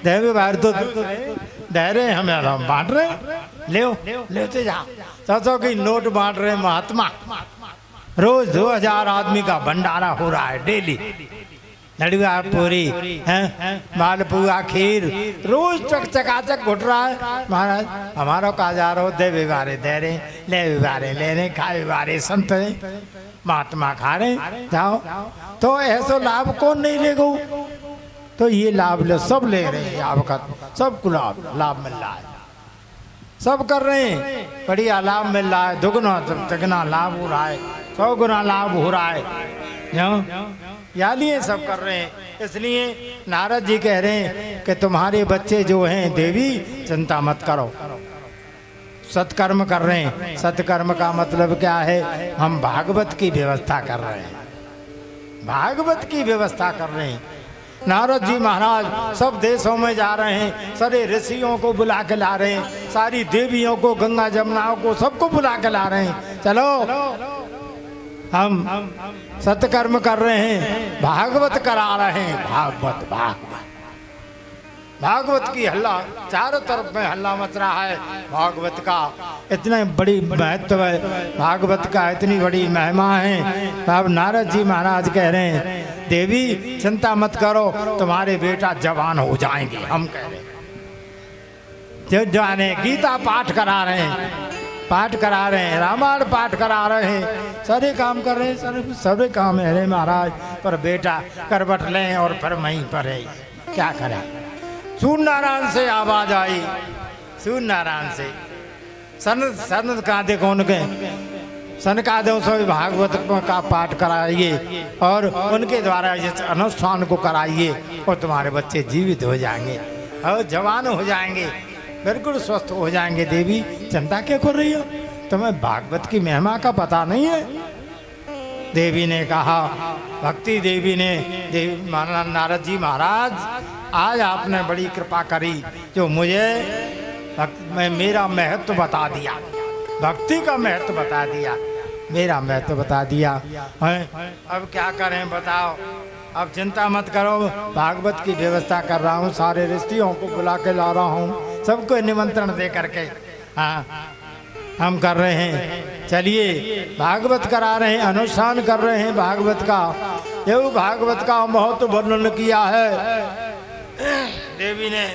देवी बाहर तो दे रहे हैं, हमें हम बांट रहे हैं, लेते जाओ। 100 की नोट बांट रहे हैं महात्मा। रोज 2000 आदमी का भंडारा हो रहा है डेली, लड़ुआ पूरी हैं, मालपुआ खीर रोज चकाचक घुट रहा है। महाराज हमारा काजार हो, दे विवारे दे रहे, ले विवारे ले रहे, खा विवारे संत महात्मा खा रहे, जाओ। तो ऐसा लाभ कौन नहीं लेगा? तो ये लाभ ले, सब ले रहे हैं, आपका सबको लाभ मिल रहा है, सब कर रहे हैं, बढ़िया लाभ मिल रहा है, दुगना तिगना लाभ हो रहा है, 100 गुना लाभ हो रहा है, या लिए सब कर रहे हैं। इसलिए नारद जी कह रहे हैं कि तुम्हारे बच्चे जो हैं देवी, चिंता मत करो, सत्कर्म कर रहे हैं। सत्कर्म का मतलब क्या है? हम भागवत की व्यवस्था कर रहे हैं, भागवत की व्यवस्था कर रहे हैं। नारद जी महाराज सब देशों में जा रहे हैं, सारे ऋषियों को बुला के ला रहे हैं, सारी देवियों को, गंगा जमुनाओं को, सबको बुला के ला रहे हैं। चलो हम सत्कर्म कर रहे हैं, भागवत करा रहे हैं, भागवत भागवत भागवत की हल्ला, चारों तरफ में हल्ला मच रहा है। भागवत का इतने बड़ी महत्व है, भागवत का इतनी बड़ी महिमा है। अब नारद जी महाराज कह रहे हैं देवी चिंता मत करो, तुम्हारे बेटा जवान हो जाएंगे। हम कह रहे हैं जो जाने गीता पाठ करा रहे हैं, पाठ करा रहे हैं, रामायण पाठ करा रहे हैं, सारे काम कर रहे हैं, सारे काम है महाराज। पर बेटा करवट लें और फिर वहीं पर है, क्या करें। सूर्य नारायण से आवाज आई, सूर्य नारायण से सन कादे कौन के सन कादों से भागवत का पाठ कराइए और उनके द्वारा इस अनुष्ठान को कराइए और तुम्हारे बच्चे जीवित हो जाएंगे। और जवान हो जाएंगे, बिल्कुल स्वस्थ हो जाएंगे। देवी चिंता क्या कर रही हो, तुम्हें भागवत की महिमा का पता नहीं है? देवी ने कहा, भक्ति देवी ने, देवी नारद जी महाराज आज आपने बड़ी कृपा करी जो मुझे मेरा महत्व बता दिया, भक्ति का महत्व बता दिया, मेरा महत्व बता दिया है। अब क्या करें बताओ? अब चिंता मत करो, भागवत की व्यवस्था कर रहा हूँ, सारे रिश्तियों को बुला के ला रहा हूँ, सबको निमंत्रण दे करके हाँ हम कर रहे हैं। चलिए भागवत करा रहे हैं, अनुष्ठान कर रहे हैं भागवत का। ये भागवत का महत्व वर्णन किया है देवी ने।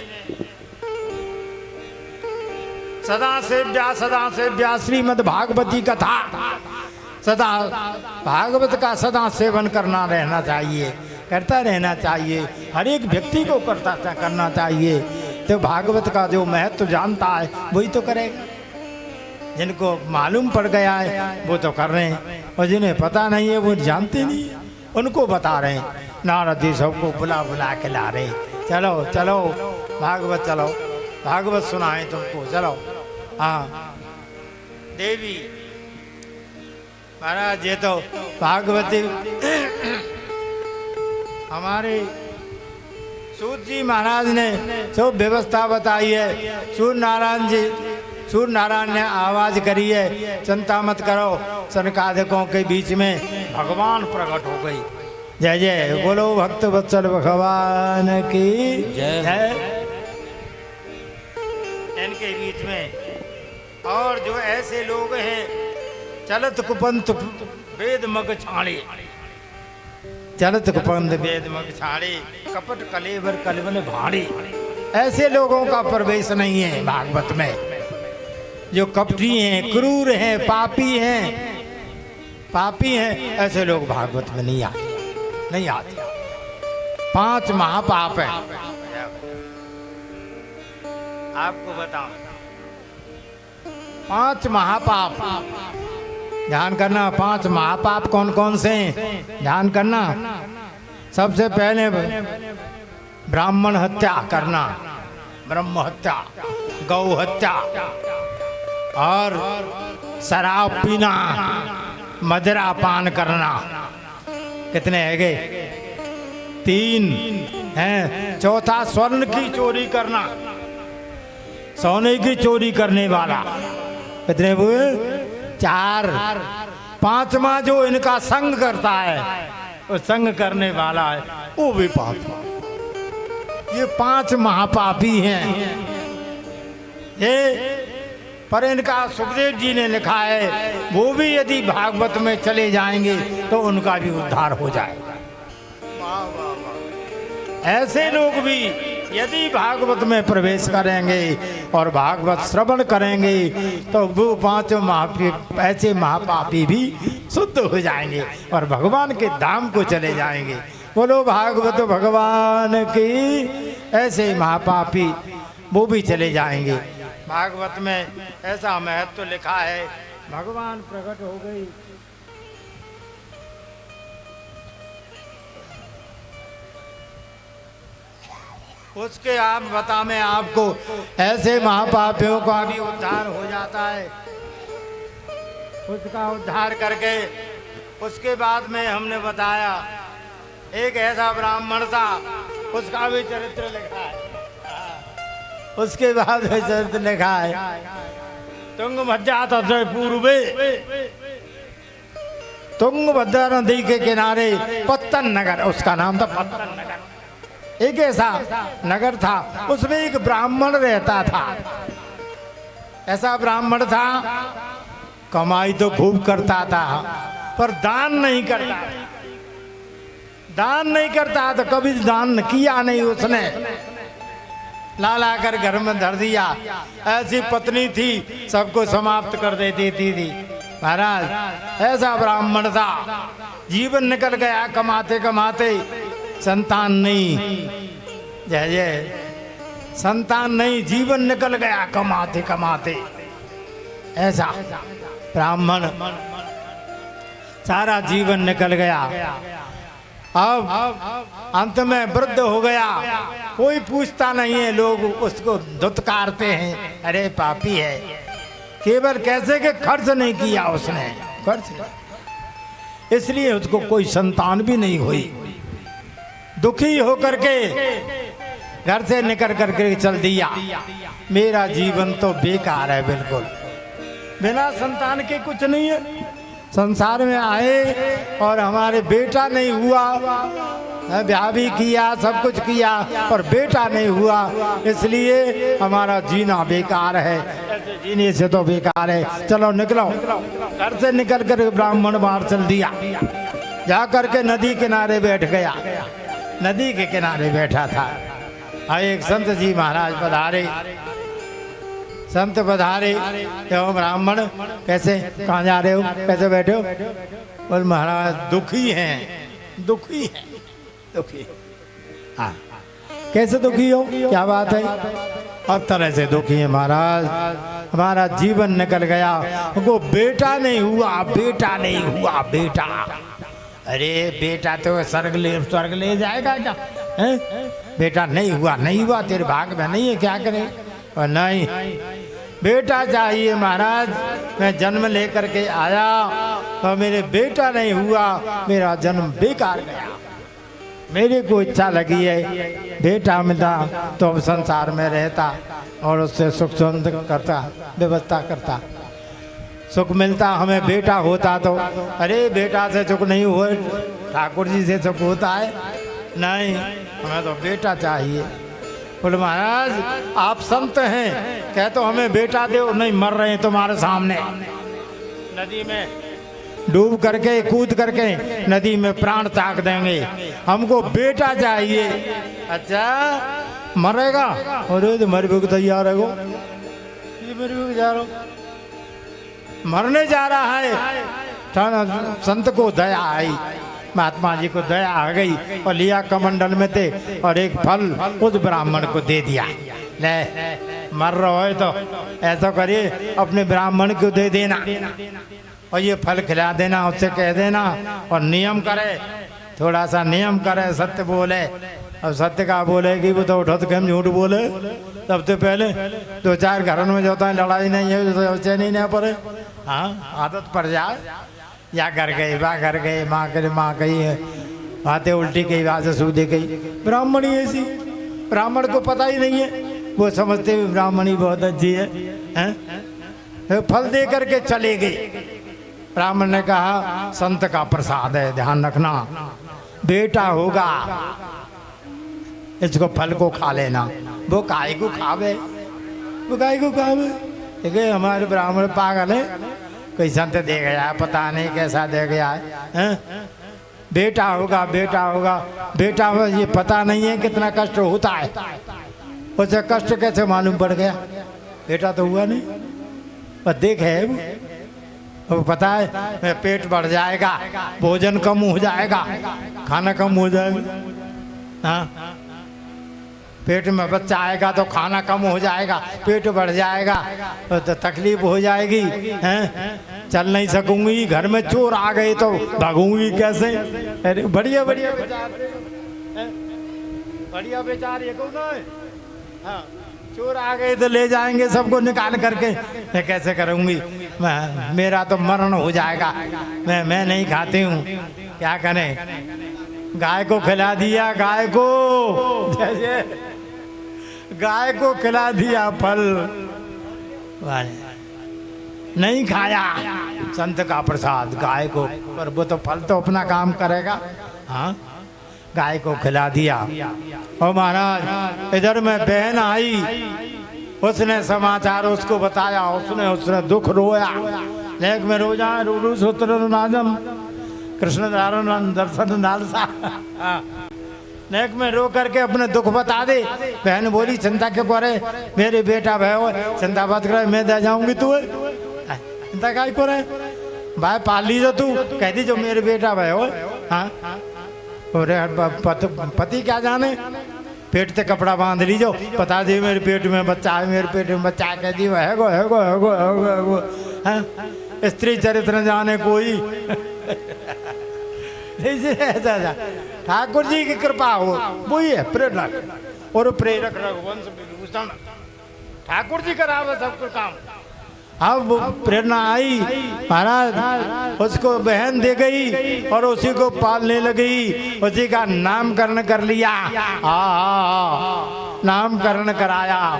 सदा सेव्या श्रीमद् भागवती कथा, सदा भागवत का सदा सेवन करना रहना चाहिए, करता रहना चाहिए, हर एक व्यक्ति को करना चाहिए। तो भागवत का जो महत्व जानता है वही तो करेगा, जिनको मालूम पड़ गया है वो तो कर रहे हैं, और जिन्हें पता नहीं है वो जानते नहीं है, उनको बता रहे हैं। नारद जी सबको बुला के ला रहे, चलो चलो भागवत, चलो भागवत सुनाए तुमको, चलो। हाँ देवी महाराज ये तो भागवती हमारे सूत जी महाराज ने सब व्यवस्था बताई है। सूर्य नारायण ने आवाज करी है, चिंता मत करो, सनकादिकों के बीच में भगवान प्रकट हो गई। जय जय बोलो भक्त वत्सल भगवान की जय। इनके बीच में और जो ऐसे लोग हैं, चलत कुपंत वेद मग छाड़े, चलत कुपंत वेद मग छाड़े, कपट कलेवर कलवन भाड़े, ऐसे लोगों का प्रवेश नहीं है भागवत में। जो कपटी हैं, क्रूर हैं, पापी हैं, ऐसे लोग भागवत में नहीं आते। 5 महापाप है, आपको बताऊं 5 महापाप ध्यान करना। 5 महापाप कौन कौन से हैं ध्यान करना। सबसे पहले ब्राह्मण हत्या करना, ब्रह्म हत्या, गौ हत्या, और शराब पीना, मदिरा पान करना। कितने है गए? 3 हैं। चौथा स्वर्ण की चोरी करना, सोने की चोरी करने वाला। कितने हुए? 4। 5वां जो इनका संग करता है, वो संग करने वाला है, वो भी पाप। ये 5 महापापी हैं ये। पर इनका सुखदेव जी ने लिखा है, वो भी यदि भागवत में चले जाएंगे तो उनका भी उद्धार हो जाएगा। ऐसे लोग भी यदि भागवत में प्रवेश करेंगे और भागवत श्रवण करेंगे तो वो 5 ऐसे महापापी भी शुद्ध हो जाएंगे और भगवान के धाम को चले जाएंगे। बोलो भागवत भगवान की। ऐसे महापापी वो भी चले जाएंगे। भागवत में ऐसा महत्व लिखा है, भगवान प्रकट हो गई। उसके आप बता मैं आपको, ऐसे महापापियों का भी उद्धार हो जाता है। उसका उद्धार करके उसके बाद में हमने बताया एक ऐसा ब्राह्मण था, उसका भी चरित्र लिखा है। उसके बाद में चरित्र लिखा है, तुंगभद्रा से पूर्वे, तुंगभद्रा नदी के किनारे पत्तन नगर, उसका नाम था पत्तन नगर। एक ऐसा नगर था, उसमें एक ब्राह्मण रहता था। ऐसा ब्राह्मण था, कमाई तो खूब करता था पर दान नहीं करता, दान नहीं करता तो कभी दान किया नहीं उसने, ला कर घर में धर दिया। ऐसी पत्नी थी सबको समाप्त कर देती थी। महाराज ऐसा ब्राह्मण था, जीवन निकल गया कमाते कमाते, संतान नहीं। जय जय। संतान नहीं, जीवन निकल गया कमाते कमाते। ऐसा ब्राह्मण सारा जीवन निकल गया। अब अंत में वृद्ध हो गया, कोई पूछता नहीं है, लोग उसको धुतकारते हैं, अरे पापी है। केवल कैसे के खर्च नहीं किया उसने, खर्च, इसलिए उसको कोई संतान भी नहीं हुई। दुखी होकर के घर से निकल करके चल दिया, मेरा जीवन तो बेकार है, बिल्कुल बिना संतान के कुछ नहीं है। संसार में आए और हमारे बेटा नहीं हुआ, ब्याह भी किया, सब कुछ किया, और बेटा नहीं हुआ, इसलिए हमारा जीना बेकार है, जीने से तो बेकार है। चलो निकलो। घर से निकल कर ब्राह्मण बाहर चल दिया, जा करके नदी किनारे बैठ गया। नदी के किनारे बैठा था, एक संत जी महाराज पधारे। संत पधारे तो ब्राह्मण, कैसे, कहाँ जा रहे हो, कैसे बैठे हो? बोल महाराज दुखी हैं, दुखी हैं, दुखी। हाँ, कैसे दुखी हो, क्या बात है? अब तरह से दुखी है महाराज, हमारा जीवन निकल गया, वो बेटा नहीं हुआ, बेटा नहीं हुआ, बेटा। अरे बेटा तो स्वर्ग ले जाएगा क्या है? बेटा नहीं हुआ, नहीं हुआ, तेरे भाग में नहीं है, क्या करे? और नहीं, बेटा चाहिए महाराज, मैं जन्म लेकर के आया तो मेरे बेटा नहीं हुआ, मेरा जन्म बेकार गया। मेरे को इच्छा लगी है बेटा मिलता तो अब संसार में रहता और उससे सुख सुंदर करता, व्यवस्था करता, सुख मिलता, हमें बेटा होता तो। अरे बेटा से सुख नहीं हुआ, ठाकुर जी से सुख होता है? नहीं, हमें तो बेटा चाहिए। बोले महाराज आप संत हैं, कह तो हमें बेटा दो, नहीं मर रहे हैं तुम्हारे सामने, नदी में डूब करके कूद करके नदी में प्राण त्याग देंगे, हमको बेटा चाहिए। अच्छा मरेगा? अरे तो मर भी तैयार है, वो मरने जा रहा है। संत को दया आई, महात्मा जी को दया आ गई और लिया कमंडल में थे और एक फल उस ब्राह्मण को दे दिया। ले मर रहा है तो ऐसा करिए अपने ब्राह्मण को दे देना और ये फल खिला देना, उससे कह देना और नियम करे, थोड़ा सा नियम करे, सत्य बोले। अब सत्य का बोलेगी वो तो उठो तो कम झूठ बोले। सबसे पहले दो चार घरों में जो है लड़ाई नहीं है तो चैनी नहीं पड़े, हाँ आदत पड़ जाए, या घर गई बा घर गए, माँ करे माँ कही है, बातें उल्टी कही, बात से सूदी कही। ब्राह्मणी ऐसी, ब्राह्मण को पता ही नहीं है, वो समझते हुए ब्राह्मणी बहुत अच्छी है, हैं? फल दे करके चले गए। ब्राह्मण ने कहा संत का प्रसाद है, ध्यान रखना, बेटा होगा, इसको फल को खा लेना। वो गाय को खावे, वो गाय को खावे। ठीक है, हमारे ब्राह्मण पागल है, कोई संत दे गया, पता नहीं कैसा दे गया है, बेटा होगा, बेटा होगा, बेटा हो, ये पता नहीं है कितना कष्ट होता है, उसे कष्ट कैसे मालूम पड़ गया? बेटा तो हुआ नहीं, पर देख है वो पता है पेट बढ़ जाएगा, भोजन कम हो जाएगा, खाना कम हो जाएगा, हाँ पेट में बच्चा आएगा तो खाना कम हो जाएगा, पेट बढ़ जाएगा तो तकलीफ हो जाएगी, हैं? चल नहीं सकूंगी, घर में चोर आ गए तो भागूंगी कैसे? अरे बढ़िया बढ़िया विचार, बढ़िया विचार, ये कौन है? हाँ, चोर आ गए तो ले जाएंगे सबको निकाल करके, मैं कैसे करूंगी? मेरा तो मरण हो जाएगा, मैं नहीं खाती हूँ, क्या करें? गाय को खिला दिया, गाय को जैसे गाय को खिला दिया फल, नहीं खाया संत का प्रसाद गाय को, पर वो तो फल तो अपना काम करेगा, हाँ गाय को खिला दिया। और महाराज इधर में बहन आई, उसने समाचार उसको बताया, उसने दुख रोया, लेख में रोजा रूरू सूत्र नाजम कृष्ण दर्शन नालसा, नेक में रो करके अपने दुख बता दे। बहन बोली चिंता क्यों करे, मेरे बेटा भाई चिंता मत करे, मैं दे जाऊंगी, तू चिंता क्या करे भाई, पाल लीजो तू, कह दी जो मेरे बेटा भाई हो, हाँ पति क्या जाने, पेट से कपड़ा बांध लीजो, बता दी मेरे पेट में बच्चा है, मेरे पेट में बच्चा है, कह दी है गो, स्त्री चरित्र जाने कोई ऐसा ठाकुर जी की कृपा हो, वही है प्रेरक और प्रेरक रघुवंश विभूषण। ठाकुर जी करावे सब कुछ काम। अब प्रेरणा आई, महाराज उसको बहन दे गई और उसी को पालने लगी, उसी का नामकरण कर लिया। नामकरण कराया।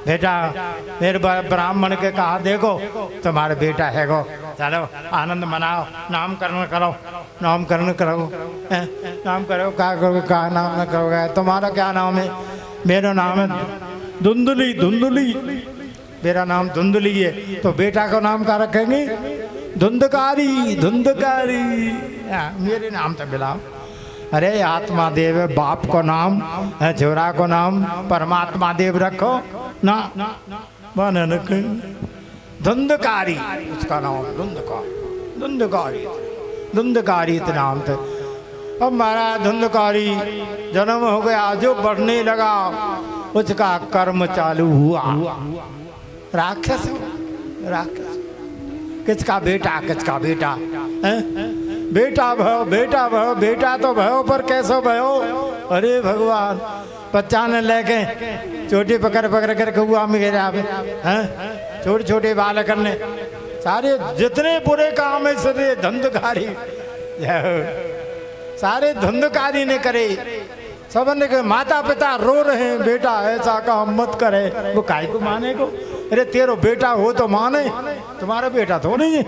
बेटा मेरे ब्राह्मण के कहा, देखो तुम्हारा बेटा है गो, चलो आनंद मनाओ, नामकरण करो, नामकरण करो, नाम करो, क्या करोगे, क्या नाम करोगे, तुम्हारा क्या नाम है? मेरा नाम है धुंधली, धुंधली, मेरा नाम धुंधली है। तो बेटा का नाम क्या रखेंगे? धुंधकारी, धुंधकारी। मेरे नाम से मिलाओ। अरे आत्मा देव है, बाप को नाम, जोरा को नाम परमात्मा देव रखो ना, बन रखे धुंधकारी, उसका नाम धुंधकारी, धुंधकारी, धुंधकारी नाम थे। अब महाराज धुंधकारी जन्म हो गया, जो बढ़ने लगा उसका कर्म चालू हुआ। राक्षस, राक्षस, किसका बेटा, किसका बेटा है? बेटा भयो, बेटा भयो, बेटा तो भयो पर कैसो भयो? अरे भगवान, बच्चा ने लेके चोटी पकड़ पकड़ कर कुआ में गिरा हैं, छोटे छोटे बाल करने, सारे जितने बुरे काम है सारे धुंधकारी, सारे धुंधकारी ने करे। सबने के माता पिता रो रहे हैं, बेटा ऐसा काम मत करे। वो काय को माने को? अरे तेरो बेटा हो तो माने, तुम्हारा बेटा तो नहीं है।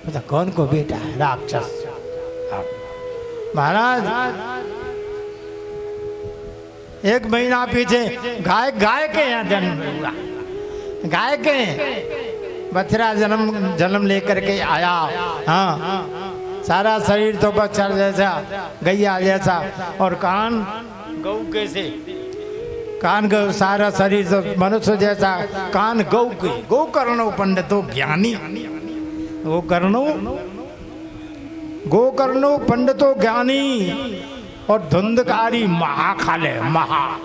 मतलब कौन को बेटा है? राक्षस। महाराज एक महीना पीछे गाय, गाय के यहाँ जन्म हुआ, गाय के बछड़ा जन्म लेकर के आया। हाँ, सारा शरीर तो बच्चा जैसा, गैया जैसा, और कान गौ के से, कान गौ, सारा शरीर तो मनुष्य जैसा, कान गौ के। गौ कर्णो पंडितो ज्ञानी, गो कर्णो, गो कर्णो पंडितो ज्ञानी, और धुंधकारी महाखाले, महा,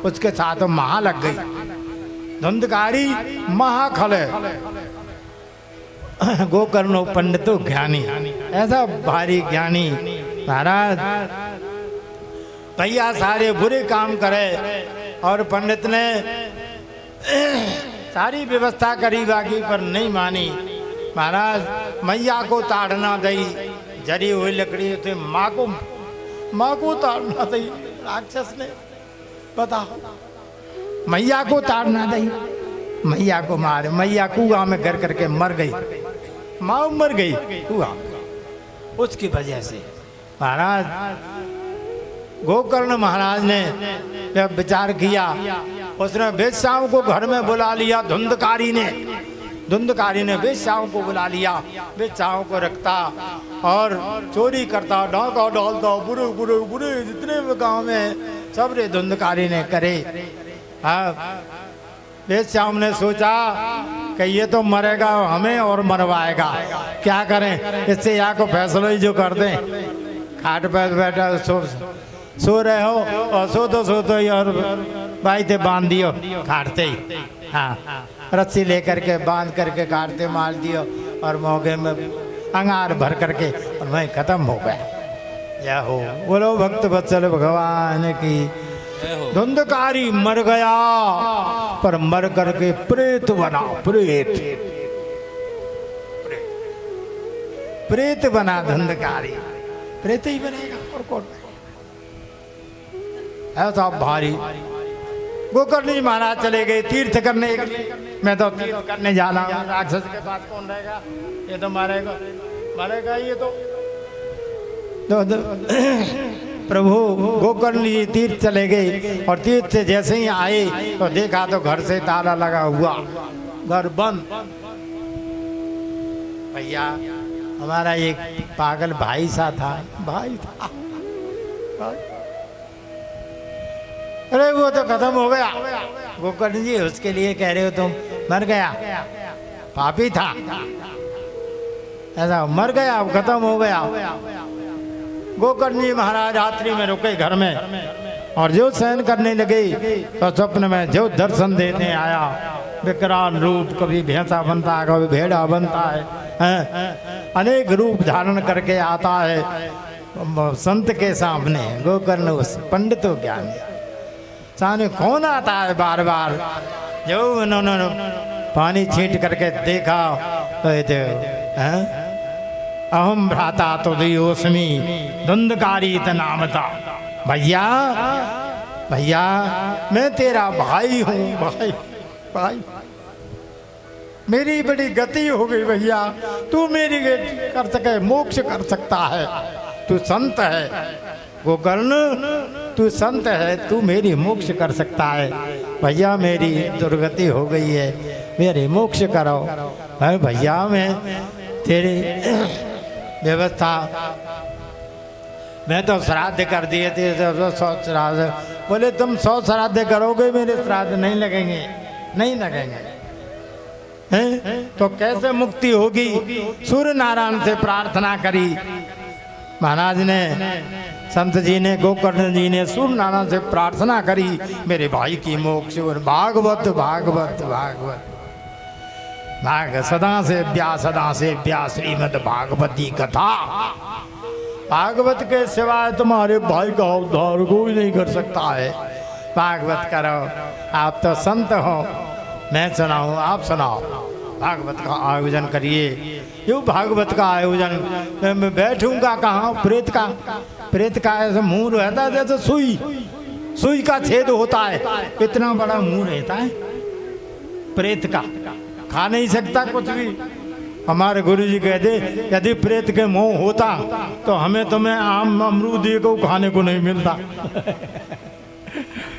उसके साथ महा लग गई। धुंधकारी महाखाले, गोकर्णो पंडितो ज्ञानी, ऐसा भारी ज्ञानी। महाराज भैया सारे बुरे काम करे और पंडित ने सारी व्यवस्था करी, बाकी पर नहीं मानी। महाराज मैया को ताड़ना दई, जरी हुई लकड़ी से माँ को ताड़ना दई। राक्षस ने, बताओ, मैया को ताड़ना दई, मैया को मारे, मैया कुआं में गिर करके मर गई, माँ मर गई कुआं। उसकी वजह से महाराज गोकर्ण महाराज ने जब विचार किया, उसने वेश्याओं को घर में बुला लिया। धुंधकारी ने वेश्याओं को बुला लिया, वेश्याओं को रखता और चोरी करता, डाका डालता, बुरे बुरे बुरे जितने भी गाँव में सब रे धुंधकारी ने करे। वेश्याओं ने सोचा कि ये तो मरेगा हमें और मरवाएगा, क्या करें, इससे यहाँ को फैसला ही जो कर दें। खाट पर बैठा सो रहे हो और सो तो ही, और भाई थे बांध दियो काटते ही, हाँ, रस्सी लेकर के बांध करके काटते मार दियो, और मौके में अंगार भर करके और वहीं खत्म हो गया। जय हो, बोलो भक्त वत्सल भगवान की। धुंधकारी मर गया, पर मर करके प्रेत बना, प्रेत, प्रेत बना धुंधकारी, प्रेत ही बनेगा और कौन? ऐसा भारी। गोकर्ण जी महाराज चले गए तीर्थ करने, मैं तो तीर्थ करने जाना हूँ, राक्षस के साथ कौन रहेगा, ये तो मरेगा, मरेगा ये तो प्रभु गोकर्ण जी तीर्थ चले गए, और तीर्थ से जैसे ही आए तो देखा तो घर से ताला लगा हुआ, घर बंद। भैया हमारा एक पागल भाई सा था, भाई था, अरे वो तो खत्म हो गया। गोकर्ण जी उसके लिए कह रहे हो तुम, मर गया, पापी था, ऐसा मर गया, खत्म हो गया। गोकर्ण जी महाराज रात्रि में रुके घर में, और जो शयन करने लगे तो स्वप्न में जो दर्शन देने आया, विकराल रूप, कभी भैंसा बनता है, कभी भेड़ा बनता है, अनेक रूप धारण करके आता है। संत के सामने गोकर्ण उस पंडितों ज्ञान सामने कौन आता है बार बार। जो उन्होंने पानी छींट करके देखा तो अहम भ्राता तो दियोस्मी धुंधकारी नामता। भैया भैया मैं तेरा भाई हूँ, भाई भाई मेरी बड़ी गति हो गई भैया, तू मेरी कर सके मोक्ष कर सकता है, तू संत है गोकर्ण, तू संत है, तू मेरी मोक्ष कर सकता है। भैया मेरी दुर्गति हो गई है, मेरी मोक्ष करो। अरे भैया मैं तेरी व्यवस्था, मैं तो श्राद्ध कर दिए थे 100 श्राद्ध। बोले तुम 100 श्राद्ध करोगे मेरे श्राद्ध नहीं लगेंगे, नहीं लगेंगे हैं? तो कैसे मुक्ति होगी। सूर्य नारायण से प्रार्थना करी महाराज ने, संत जी ने, गोकर्ण जी ने सूर्य नारायण से प्रार्थना करी मेरे भाई की मोक्ष। और भागवत भागवत भागवत भाग सदा से व्यास श्रीमद् भागवती कथा। भागवत के सिवाय तुम्हारे भाई का उद्धार कोई नहीं कर सकता है। भागवत करो, आप तो संत हो, मैं सुनाऊं आप सुनाओ। भागवत का आयोजन करिए। यो भागवत का आयोजन मैं बैठूंगा कहाँ। प्रेत का ऐसा मुंह रहता है जैसे सुई का छेद होता है, इतना बड़ा मुंह रहता है प्रेत का, खा नहीं सकता कुछ भी। हमारे गुरुजी कहते यदि प्रेत के मुंह होता तो हमें तुम्हें आम अमरूद को खाने को नहीं मिलता।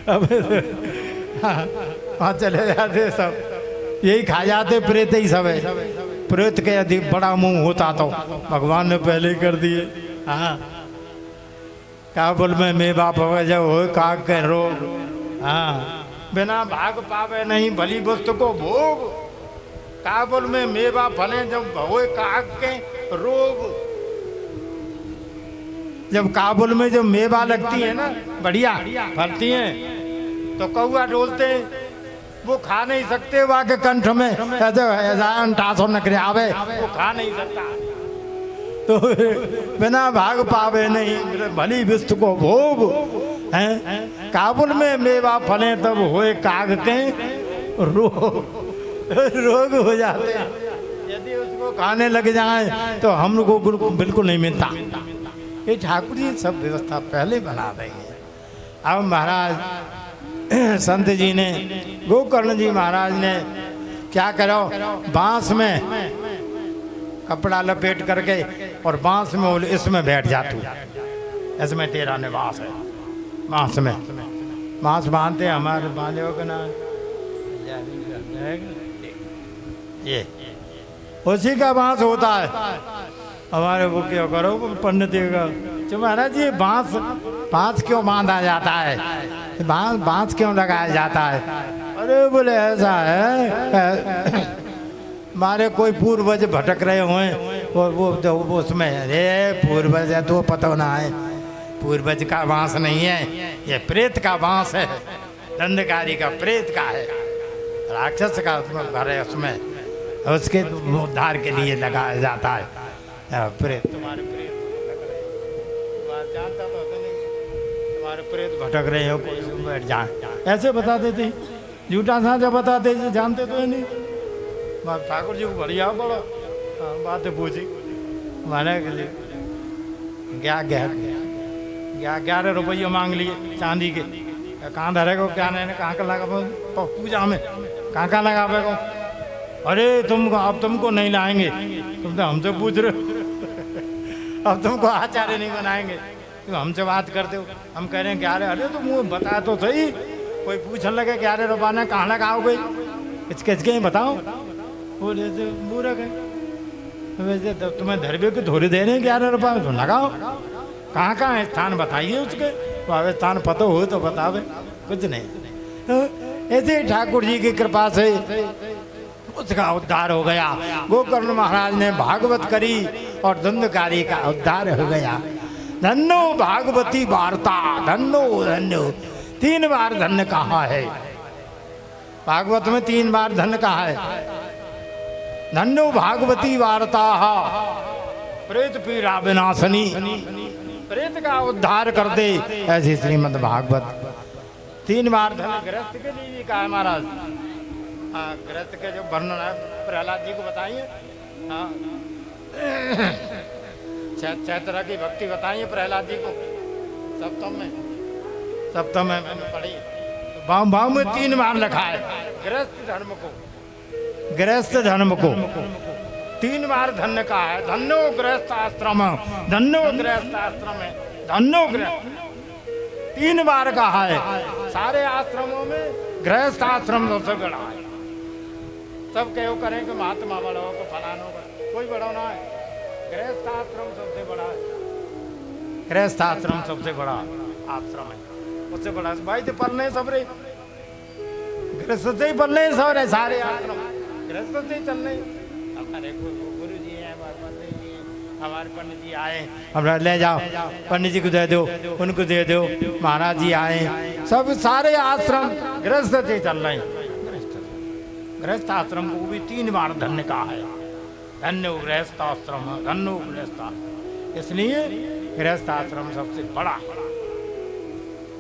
अब वहाँ चले जाते सब, यही खा जाते, प्रेत ही सब है। प्रेत के यदि बड़ा मुंह होता तो भगवान ने पहले ही कर दिए। हाँ काबुल में मैं बाप हो जब हो काग के रोग। हाँ बिना भाग पावे नहीं भली वस्तु को भोग। काबुल में मेवा फले जब होए काग के रोग। जब काबुल में जो मेवा लगती है ना बढ़िया फलती हैं तो कौआ डोलते, वो खा नहीं सकते। वहाँ के कंठ में ऐसा नखरे आवे, वो खा नहीं सकता। तो बिना भाग पावे नहीं भली वस्तु को भोग हैं। काबुल में मेवा फले तब होए काग के रोग हो जाते हैं। यदि उसको खाने लग जाए तो हमको बिल्कुल नहीं मिलता। ये ठाकुर जी सब व्यवस्था पहले बना देंगे। अब महाराज संत जी ने, गोकर्ण जी महाराज ने क्या करो, बांस में कपड़ा लपेट करके और बांस में बोले इसमें बैठ जा तू, इसमें तेरा निवास है। बांस में बांस बांधते हमारे बांधे हो ना, ये उसी का बांस होता है हमारे। वो क्या करो पंडित का, तो महाराज जी बांस क्यों बांधा जाता है, बांस क्यों लगाया जाता है। अरे बोले ऐसा है हमारे कोई पूर्वज भटक रहे हुए वो उसमें, अरे पूर्वज है तो पता ना है, पूर्वज का बांस नहीं है, ये प्रेत का बांस है। दंडकारी का प्रेत का है, राक्षस का उसमें घर है, उसमें उसके उद्धार के लिए लगाया जाता है प्रेत। तुम्हारे प्रेत जानता तो नहीं, तुम्हारे प्रेत भटक रहे हो, कोई बैठ जाए ऐसे बता देते, झूठा साझा बताते, जानते तो है नहीं। ठाकुर जी को बढ़िया बड़ा बात पूछी मैंने, 11 रुपये मांग लिए चांदी के। कहाँ धरे को क्या नहीं, कहाँ का लगा पूजा में, कहाँ लगा को। अरे अब तुमको नहीं लाएंगे, तुम तो हमसे पूछ रहे हो। अब तुमको आचार्य नहीं बनाएंगे, तुम हमसे बात करते हो। हम कह रहे हैं 11। अरे तो मुँह बता तो सही, कोई पूछने लगे 11 रुपये ने कहाँ लगाओगे, इसके बताओ। बोले तो मूर्ख है, वैसे तो तुम्हें धरबे को थोड़ी दे रहे हैं 11 रुपये, तो लगाओ। कहाँ कहाँ है स्थान बताइए उसके, वह स्थान पता हो तो बतावे, कुछ नहीं। तो ऐसे ही ठाकुर जी की कृपा से उसका उद्धार हो गया। गोकर्ण महाराज ने भागवत करी और धुंधकारी का उद्धार हो गया। धन्यो भागवती वार्ता, धन्यो धन्यो। 3 बार धन्य कहा है भागवत में, 3 बार धन्य कहा है। धन्यो भागवती वार्ता प्रेत पीड़ा विनाशनी। प्रेत का उद्धार कर दे, ऐसी श्रीमद् भागवत। 3 बार धन गृहस्थ के लिए भी कहा है महाराज। हाँ, गृहस्थ के जो वर्णन है प्रहलाद जी को बताइए। हाँ, 6 तरह की भक्ति बताइए प्रहलाद जी को सप्तम में मैंने पढ़ी। भाव में 3 बार लिखा है गृहस्थ धर्म को 3 बार धन्य का है। धन्यो गृहस्थ आश्रम, धन्यो गृहस्थ आश्रम है, धन्यो गृहस्थ 3 बार कहा है। सारे आश्रमों में गृहस्थ आश्रम सबसे बड़ा है। सब कहो करें कि महात्मा बड़ा हो को फलाना हो, कोई बड़ा ना है। गृहस्थ आश्रम सबसे बड़ा है। गृहस्थ आश्रम सबसे बड़ा आश्रम है, उससे बड़ा भाई तो पढ़ने सब रे गृहस्थ से ही पढ़ने सब रे सारे आश्रम गृहस्थ से ही चलने। हमारे गुरु जी हैं, हमारे पंडित जी आए, हमारा ले जाओ पंडित जी को दे दो, उनको दे दो, महाराज जी आए, सब सारे आश्रम गृहस्थ से चल रहे हैं। गृहस्थ आश्रम को भी 3 बार धन्य कहा है। धन्य गृहस्थ आश्रम, धन्य गृहस्थ, इसलिए गृहस्थ आश्रम सबसे बड़ा।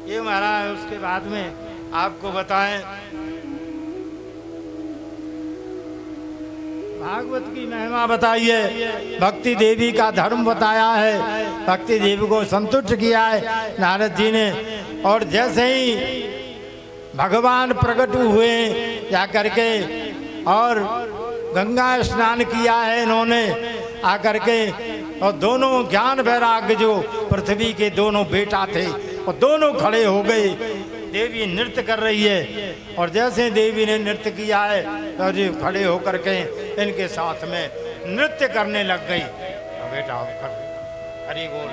ये महाराज उसके बाद में आपको बताएं भागवत की महिमा बताइए। भक्ति देवी का धर्म बताया है, भक्ति देवी को संतुष्ट किया है नारद जी ने। और जैसे ही भगवान प्रकट हुए जा करके और गंगा स्नान किया है इन्होंने आकर के, और दोनों ज्ञान वैराग्य जो पृथ्वी के दोनों बेटा थे और दोनों खड़े हो गए। देवी नृत्य कर रही है और जैसे देवी ने नृत्य किया है तो जी खड़े होकर के इनके साथ में नृत्य करने लग गई। बेटा हरि बोल,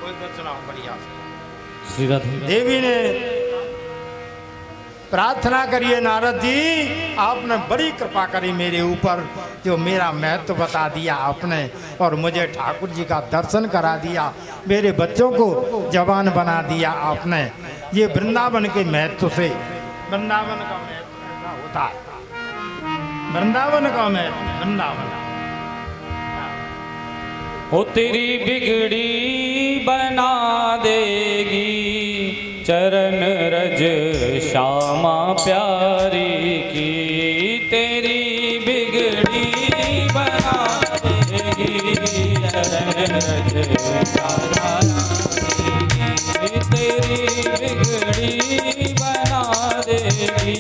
कोई बात सुनाओ बढ़िया। श्री राधे देवी ने प्रार्थना करिए नारद जी, आपने बड़ी कृपा करी मेरे ऊपर, जो मेरा महत्व बता दिया आपने और मुझे ठाकुर जी का दर्शन करा दिया, मेरे बच्चों को जवान बना दिया आपने। ये वृंदावन के महत्व से, वृंदावन का महत्व ऐसा होता है, वृंदावन का महत्व, वृंदावन। हो तेरी बिगड़ी बना देगी चरण रज श्यामा प्यारी की, तेरी बिगड़ी बना देगी चरण रज श्यामा की, तेरी बिगड़ी बना देगी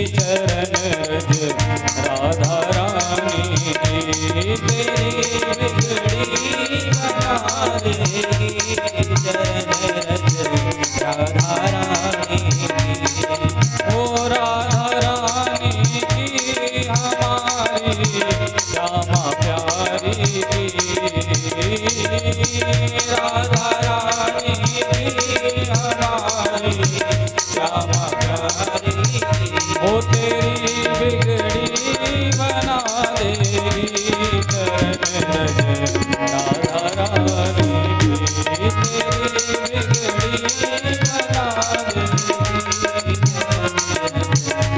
चरण रज राधा रानी की, तेरी बिगड़ी बना देगी चरण रज राधा रानी की। ओ राधा रानी की हमारी श्यामा प्यारी की, राधा रानी की हमारी श्यामा प्यारी की। ओ तेरी बिगड़ी बना देगी चरण रज राधा रानी की, तेरी बिगड़ी बना देगी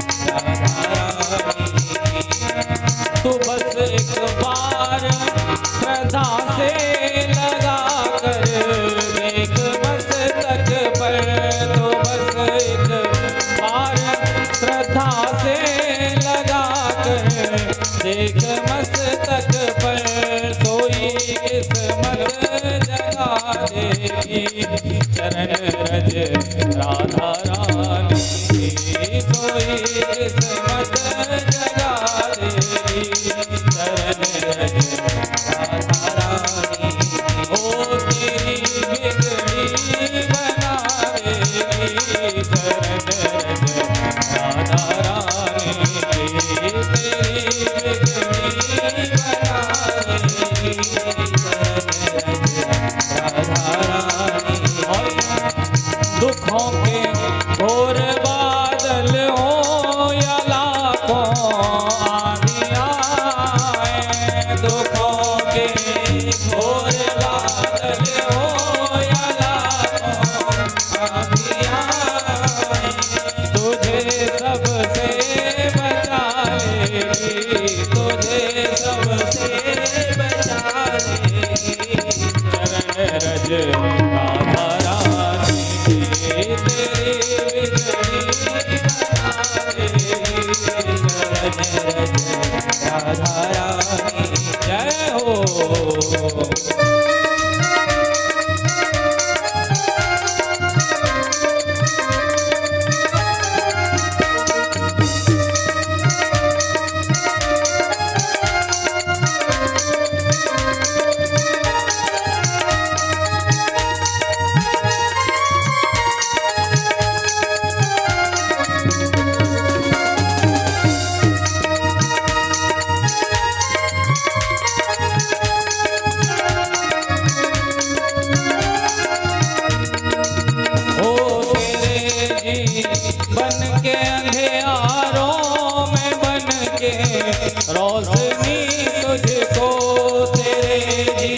राधा रानी की। तू बस एक बार श्रद्धा से लगा कर देख मस्तक पर, तो बस एक बार श्रद्धा से लगा कर देख मस्तक पर, सोई किस्मत जगा देगी चरण रज राधा रानी की, सोई किस्मत जगा देगी चरण रज राधा रानी की। ओ तेरी बिगड़ी बना देगी चरण रज राधा रानी की, तेरी बिगड़ी बना देगी चरण रज राधा रानी की। दुखों के घोर बादल हो या लाखों आंधियां आए, दुखों के घोर बादल हो या लाखों आंधियां आए, तुझे सबसे बचा लेगी, तुझे सबसे बचा लेगी चरण रज राधा रानी जय हो। रोशनी तुझको तेरे जी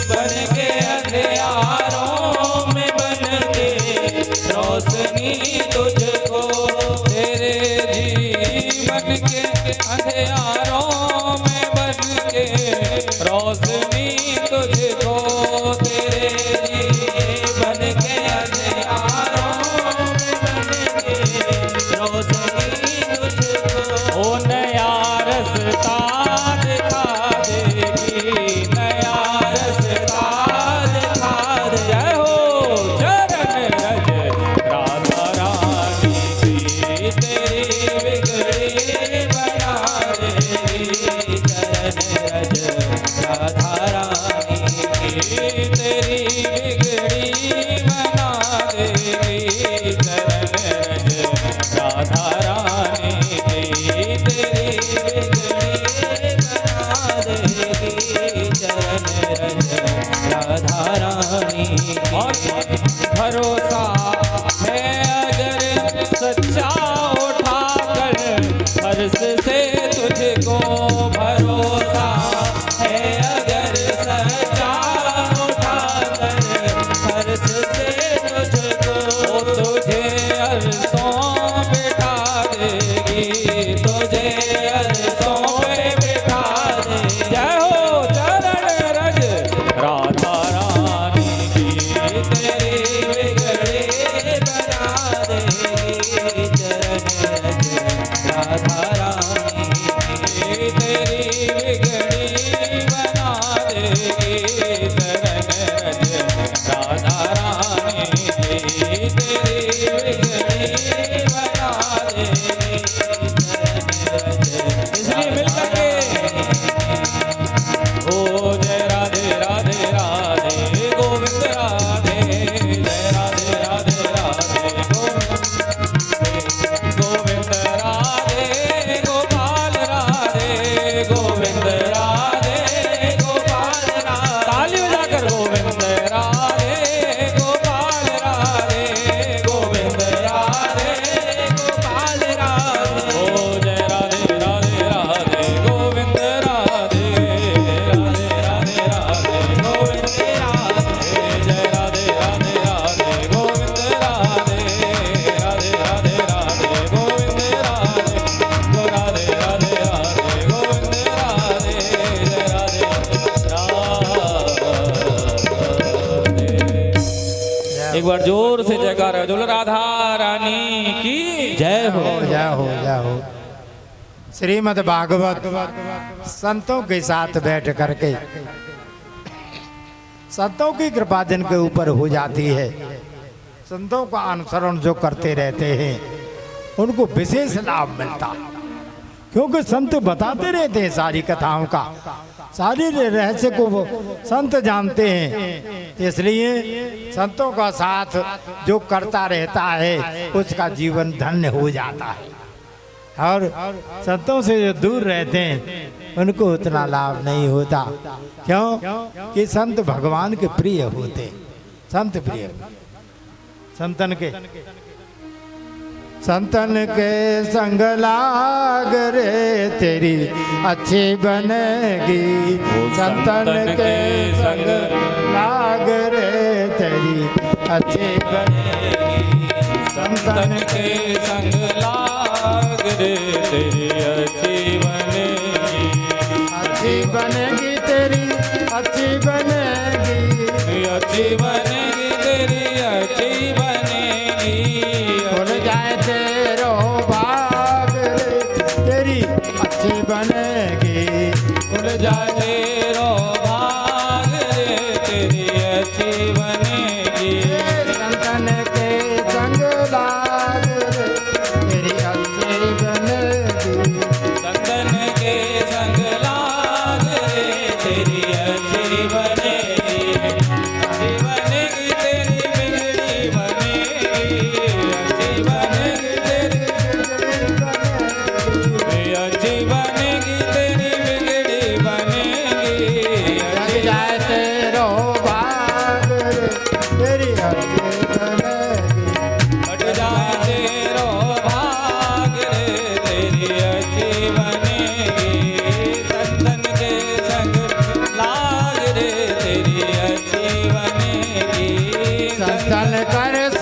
बन के अंधियारों में बन के रोशनी तुझको तेरे जी बन के अंधियारों में बन के रोशनी तुझको तेरे जी बन के अंधियारों में बन के रोशनी तुझको ओ नया रस्ता दिखा देगी नया रस्ता दिखा दे जय हो चरण रज राधा रानी की तेरी बिगड़ी बना देगी चरण रज राधा रानी की तेरी बिगड़ी बना देगी चरण रज राधा रानी की तेरी राधा रानी और भरोसा है अगर सच्चा उठाकर हर्ष से तुझको भरोसा है अगर सच्चा उठाकर हर्ष से तुझको तुझे अरसों बिठा देगी तुझे अरसों पे बिठा दे जय हो चरण रज राधा रानी की तेरी बिगड़ी बना देगी चरण रज राधा रानी की तेरी बिगड़ी बना देगी चरण रज राधा रानी की तेरी बिगड़ी बना देगी इसलिए मिलकर के ओ जय राधे राधे राधे गोविंद राधे जय राधे राधे राधे गोविंद राधे गोपाल राधे गोविंद राधे गोपाल राधे ताली बजाकर गोविंद राधे गोपाल राधे गोविंद राधे गोपाल राधे ओ जय राधे राधे राधे गोविंद राधे राधे राधे राधे गोविंद राधे जय राधे राधे राधे गोविंद राधे राधे राधे राधे गोविंद राधे गो राधे राधे राधे गोविंद राधे जय राधे एक बार जोर से जयकारा बोलो राधा रानी की जय हो जय हो जय हो। श्रीमद् भागवत संतों के साथ बैठ करके संतों की कृपा जिनके ऊपर हो जाती है संतों का अनुसरण जो करते रहते हैं उनको विशेष लाभ मिलता क्योंकि संत बताते रहते हैं सारी कथाओं का सारी रहस्य को वो संत जानते हैं इसलिए संतों का साथ जो करता रहता है उसका जीवन धन्य हो जाता है और संतों से जो दूर रहते हैं उनको उतना लाभ नहीं होता क्यों कि संत भगवान के प्रिय होते संत प्रिय संतन के संग लाग रे तेरी अच्छी बनेगी संतन के संग लाग रे तेरी अच्छी बनेगी संतन के संग लाग रे तेरी अच्छी बनेगी तेरी अच्छी बनेगी अच्छी बनेगी तेरी अच्छी बनेगी खुल जाए तेरो भाग रे तेरी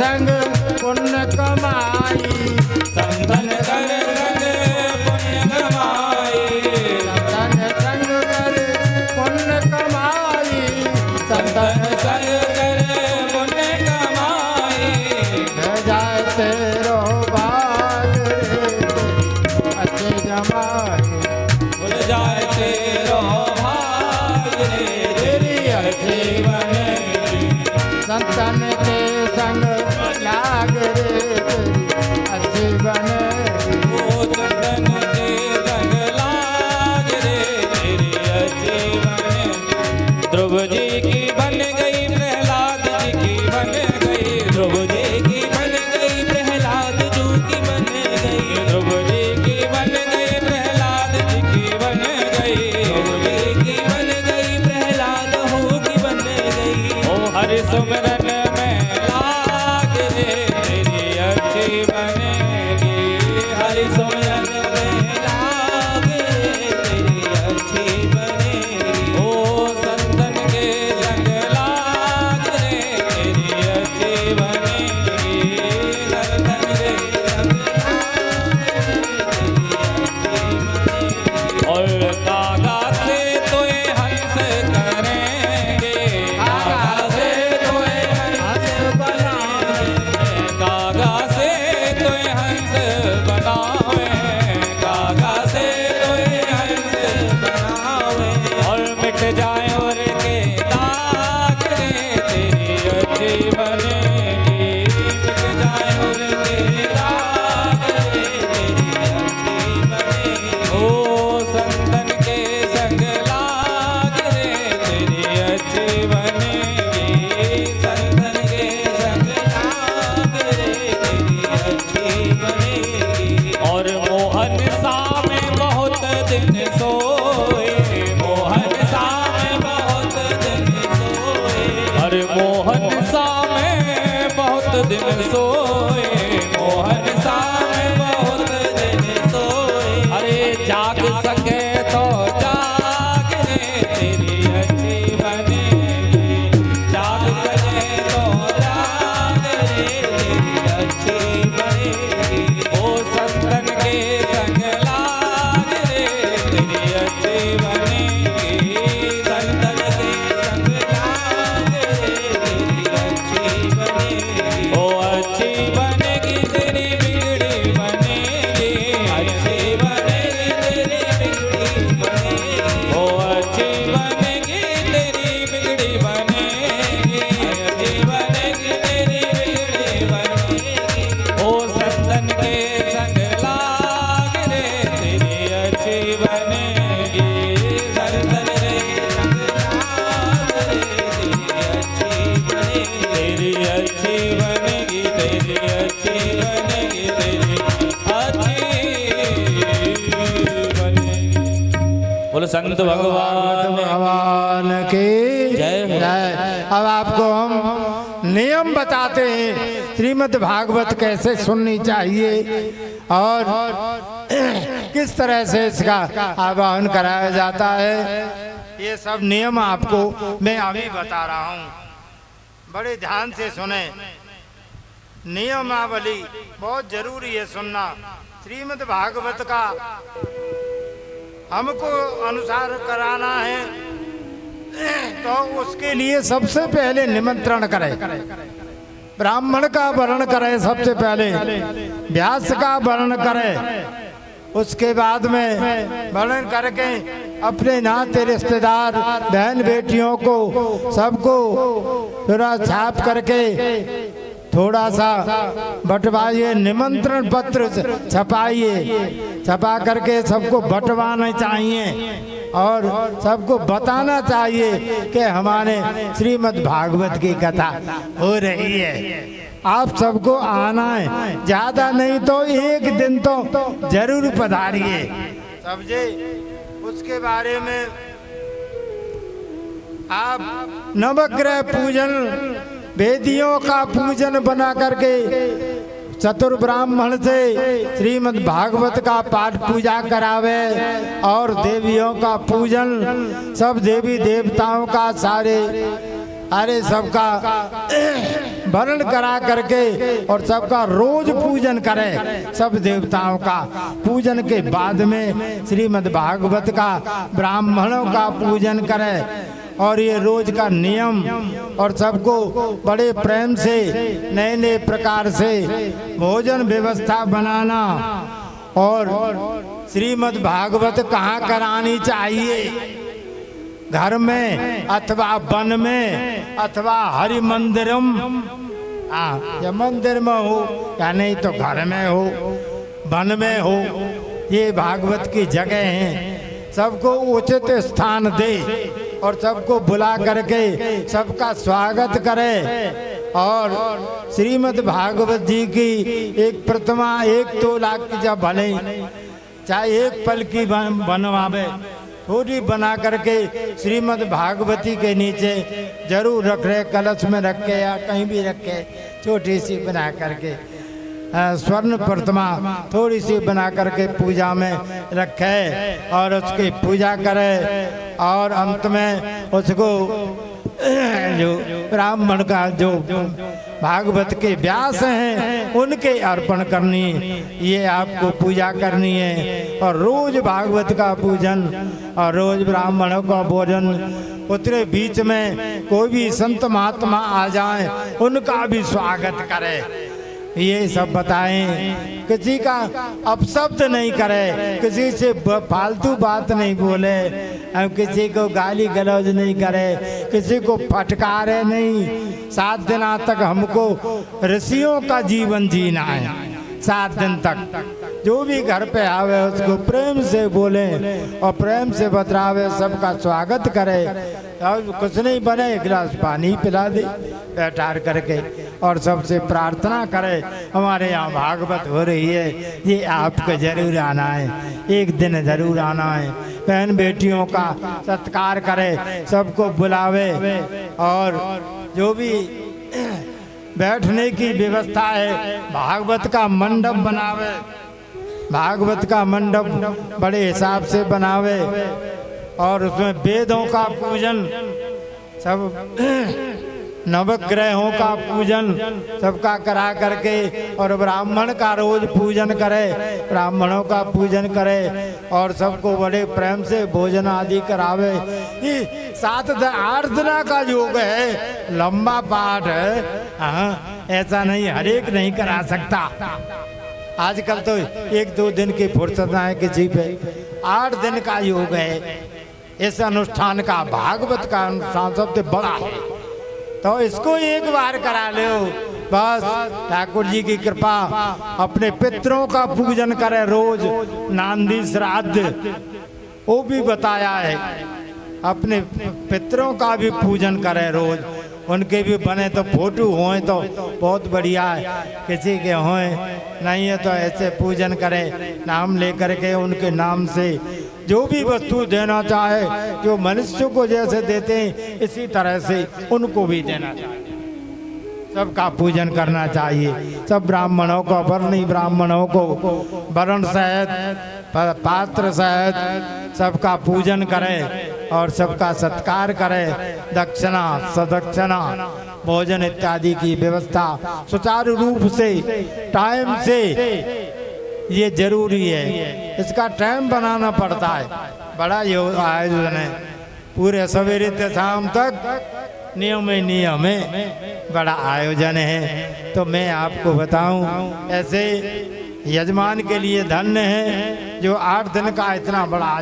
संग पुण्य कमाई, संतन कर संग पुण्य कमाई, संतन संग कर पुण्य कमाई, संतन संग कर पुण्य कमाई। जाए तेरो बाग अच्छे जमाई, भूल जाए तेरो भाग रे तेरी अच्छी बनेगी। संतन के संग लाग रे अच्छी बनेगी। ओ चंदन के संग लाग रे तेरी अच्छी बनेगी। ध्रुव जी की बन गई प्रहलाद जी की बन गई, ध्रुव जी की बन गई प्रहलाद जू की बन गई, ध्रुव जी की बन गई प्रहलाद जी की बन गई, ध्रुव जी की बन गई प्रहलाद हो की बन गई। ओ हरि सुमरन में लाग रे तेरी अच्छी बनेगी, हरि सुमरन में लाग रे तेरी अच्छी बनेगी। ओ संतन के संग लाग रे तेरी अच्छी बनेगी, संतन के संग और कागा से तोए हंस करेंगे, कागा से तोए हंस बनावे, कागा से तोए हंस बनावे, कागा से तोए हंस बनावे। और मिट जाए और के दाग रे तेरी अच्छी बनेगी, मिट जाए और के दाग रे तेरी अच्छी बनेगी। ओ संतन के संग लाग रे तेरी अच्छी बनेगी, संतन के संग लाग रे तेरी अच्छी बनेगी। और मोहन सा में बहुत दिन सोए, मोहन सा में बहुत दिन सोए, अरे मोहन सा में बहुत दिन सोए, मोहन सा में बहुत दिन सोए। अरे जाग सके तो जाग रे तेरी अच्छी बनेगी, जाग सके तो जाग रे तेरी अच्छी बनेगी। ओ संतन के संग लाग रे तेरी अच्छी बनेगी, संतन के संग लाग रे तेरी अच्छी बनेगी। ओ अच्छी बनेगी तेरी बिगड़ी बनेगी, अच्छी बनेगी तेरी बिगड़ी बनेगी। ओ अच्छी बनेगी तेरी बिगड़ी बनेगी, अच्छी बनेगी तेरी बिगड़ी बनेगी। ओ संतन के संग लाग रे तेरी अच्छी बनेगी, संतन के संग लाग रे तेरी अच्छी बनेगी, तेरी अच्छी बनेगी, तेरी अच्छी बनेगी, तेरी अच्छी बनेगी। बोलो संत भगवान भगवान की जय हो। जय। अब आपको हम नियम बताते हैं श्रीमद् भागवत कैसे सुननी चाहिए और किस तरह से इसका आवाहन कराया जाता है। ये सब नियम आपको मैं अभी बता रहा हूँ, बड़े ध्यान से सुने। नियमावली बहुत जरूरी है सुनना। श्रीमद् भागवत का हमको अनुसार कराना है तो उसके लिए सबसे पहले निमंत्रण करें, ब्राह्मण का वर्ण करें, सबसे पहले व्यास का वर्ण करें, उसके बाद में वर्ण करके अपने नाते रिश्तेदार बहन बेटियों को सबको थोड़ा छाप करके थोड़ा सा बंटवाइए, निमंत्रण पत्र छपाइए, छपा करके सबको बंटवाना चाहिए और सबको बताना चाहिए कि हमारे श्रीमद् भागवत की कथा हो रही है। आप सबको आना है, ज्यादा नहीं तो एक दिन तो जरूर पधारिए। समझे? उसके बारे में आप नवग्रह पूजन, वेदियों का पूजन बना करके चतुर्ब्राह्मण से श्रीमद् भागवत का पाठ पूजा करावे और देवियों का पूजन, सब देवी देवताओं का सारे अरे सबका वर्ण करा करके और सबका रोज पूजन करे। सब देवताओं का पूजन के बाद में श्रीमद् भागवत का ब्राह्मणों का पूजन करे। और ये रोज का नियम और सबको बड़े प्रेम से नए नए प्रकार से भोजन व्यवस्था बनाना। और श्रीमद् भागवत कहाँ करानी चाहिए, घर में अथवा वन में अथवा हरि मंदिरम, या मंदिर में हो या नहीं तो घर में हो, वन में हो, ये भागवत की जगह हैं। सबको उचित स्थान दे और सबको बुला करके सबका स्वागत करे। और श्रीमद् भागवत जी की एक प्रतिमा 1 तोला की जब भले चाहे 1 पल की बनवावे, थोड़ी बना करके श्रीमद् भागवती के नीचे जरूर रख रहे, कलश में रख के या कहीं भी रखे, छोटी सी बना करके स्वर्ण प्रतिमा थोड़ी सी बना करके पूजा में रखे और उसकी पूजा करे। और अंत में उसको जो ब्राह्मण का जो भागवत के व्यास हैं उनके अर्पण करनी, ये आपको पूजा करनी है। और रोज भागवत का पूजन और रोज ब्राह्मणों का भोजन। उतरे बीच में कोई भी संत महात्मा आ जाए उनका भी स्वागत करे, ये सब बताएं। किसी का अपशब्द नहीं करे, किसी से फालतू बात नहीं बोले, हम किसी को गाली गलौज नहीं करे, किसी को फटकारे नहीं। 7 दिन तक हमको ऋषियों का जीवन जीना है। 7 दिन तक जो भी घर पे आवे उसको प्रेम से बोले और प्रेम से बतरावे, सबका स्वागत करे। और कुछ नहीं बने 1 गिलास पानी पिला दे बैठा करके और सबसे प्रार्थना करे, हमारे यहाँ भागवत हो रही है, ये आपको जरूर आना है, एक दिन जरूर आना है। बहन बेटियों का सत्कार करे, सबको बुलावे और जो भी बैठने की व्यवस्था है भागवत का मंडप बनावे, भागवत का मंडप बड़े हिसाब से बनावे और उसमें वेदों का पूजन, सब नवग्रहों का पूजन सबका करा करके और ब्राह्मण का रोज पूजन करे, ब्राह्मणों का पूजन करे और सबको बड़े प्रेम से भोजन आदि करावे। ये 8 दिन का योग है, लंबा पाठ है। हाँ, ऐसा नहीं हर एक नहीं करा सकता। आजकल तो 1-2 दिन की फुर्सत है किसी पे, 8 दिन का योग है इस अनुष्ठान का। भागवत का अनुष्ठान सबसे बड़ा है, तो इसको एक बार करा लो बस। ठाकुर जी की कृपा, अपने पितरों का पूजन करे रोज, नांदी श्राद्ध वो भी बताया है, अपने पितरों का भी पूजन करे रोज। उनके भी बने तो फोटो होए तो बहुत बढ़िया है, किसी के होए नहीं है तो ऐसे पूजन करे, नाम लेकर के उनके नाम से जो भी वस्तु देना चाहे, जो मनुष्य को जैसे देते हैं इसी तरह से उनको भी देना चाहिए। सबका पूजन करना चाहिए, सब ब्राह्मणों को, वर्णी ब्राह्मणों को वर्ण सहित पात्र सहित सबका पूजन करे और सबका सत्कार करे। दक्षिणा सदक्षिणा भोजन इत्यादि की व्यवस्था सुचारू रूप से टाइम से, ये जरूरी है। इसका टाइम बनाना पड़ता है, बड़ा आयोजन है, पूरे सवेरे से शाम तक नियम है, बड़ा आयोजन है। तो मैं आपको बताऊं, ऐसे यजमान के लिए धन्य है जो 8 दिन का इतना बड़ा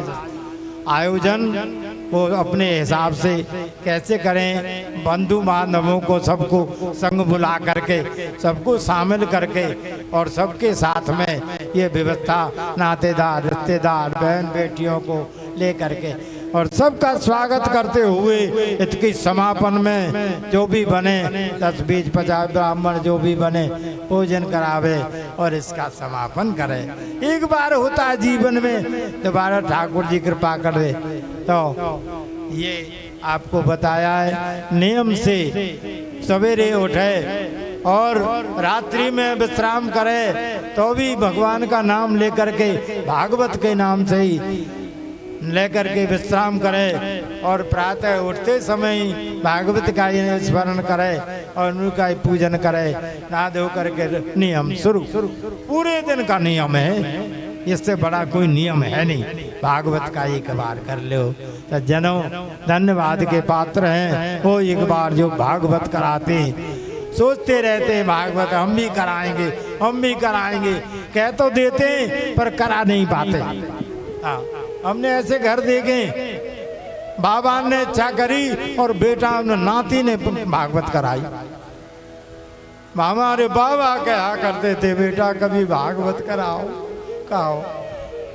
आयोजन वो अपने हिसाब से कैसे करें, बंधु बांधवों को सबको संग बुला करके सबको शामिल करके और सबके साथ में ये व्यवस्था, नातेदार रिश्तेदार बहन बेटियों को ले करके और सबका स्वागत करते हुए इसकी समापन में जो भी बने 10, 20, 50 ब्राह्मण जो भी बने भोजन करावे और इसका समापन करे। एक बार होता है जीवन में, दोबारा ठाकुर जी कृपा कर दे। तो ये आपको बताया है, नियम से सवेरे उठे और रात्रि में विश्राम करे तो भी भगवान का नाम लेकर के भागवत के नाम से ही लेकर के विश्राम करे और प्रातः उठते समय भागवत का ही स्मरण करे और उनका ही पूजन करे। नहा धो करके नियम शुरू, पूरे दिन का नियम है, इससे बड़ा कोई नियम है नहीं। भागवत का एक बार कर लो तो जनों धन्यवाद के पात्र हैं वो एक बार जो भागवत कराते, सोचते रहते हैं भागवत हम भी कराएंगे, हम भी कराएंगे, कह तो देते पर करा नहीं पाते। हाँ, हमने ऐसे घर देखे बाबा ने इच्छा करी और बेटा नाती ने भागवत कराई। हमारे बाबा कहा करते थे बेटा कभी भागवत कराओ, कहो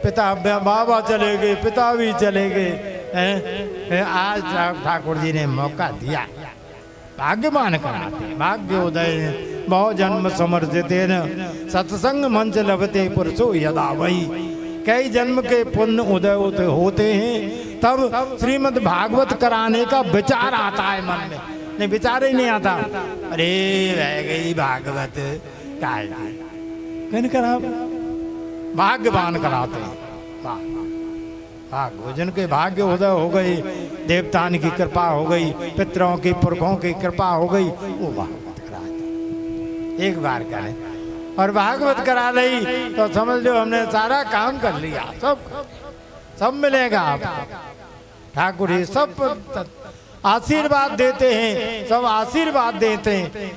पिता बाबा चले गए, पिता भी चले गए, आज ठाकुर जी ने मौका दिया, भाग्यवान कराते, भाग्योदय बहु जन्म समर्जित न सत्संग मंच लभते पुरुषो यदा वही। कई जन्म के पुण्य उदय होते हैं तब श्रीमद् भागवत कराने का विचार आता है मन में, नहीं विचार ही नहीं आता, अरे रह गई भागवत काय करा, भाग्यवान कराते हैं। भोजन के भाग्य उदय हो गई, देवताओं की कृपा हो गई, पितरों की पुरखों की कृपा हो गई, वो भागवत कराते एक बार करें और भागवत करा रही तो समझ लो हमने सारा काम कर लिया, सब मिलेगा। ठाकुर ही सब आशीर्वाद देते हैं, सब आशीर्वाद देते हैं।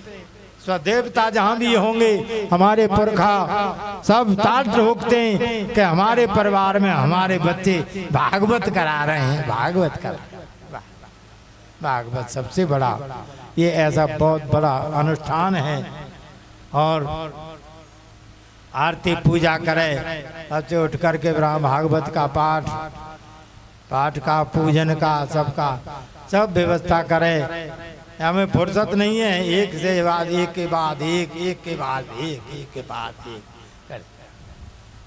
स्वदेवता जहाँ भी होंगे हमारे पुरखा सब ताल ठोकते हैं कि हमारे परिवार में हमारे बच्चे भागवत करा रहे हैं, भागवत करा। भागवत सबसे बड़ा ये ऐसा बहुत बड़ा अनुष्ठान है। और आरती पूजा करे, अच्छे उठ करके भागवत का पाठ का पूजन का सबका सब व्यवस्था करे। हमें फुर्सत नहीं है, एक से बाद एक के बाद एक, एक के बाद एक, एक के बाद एक कर।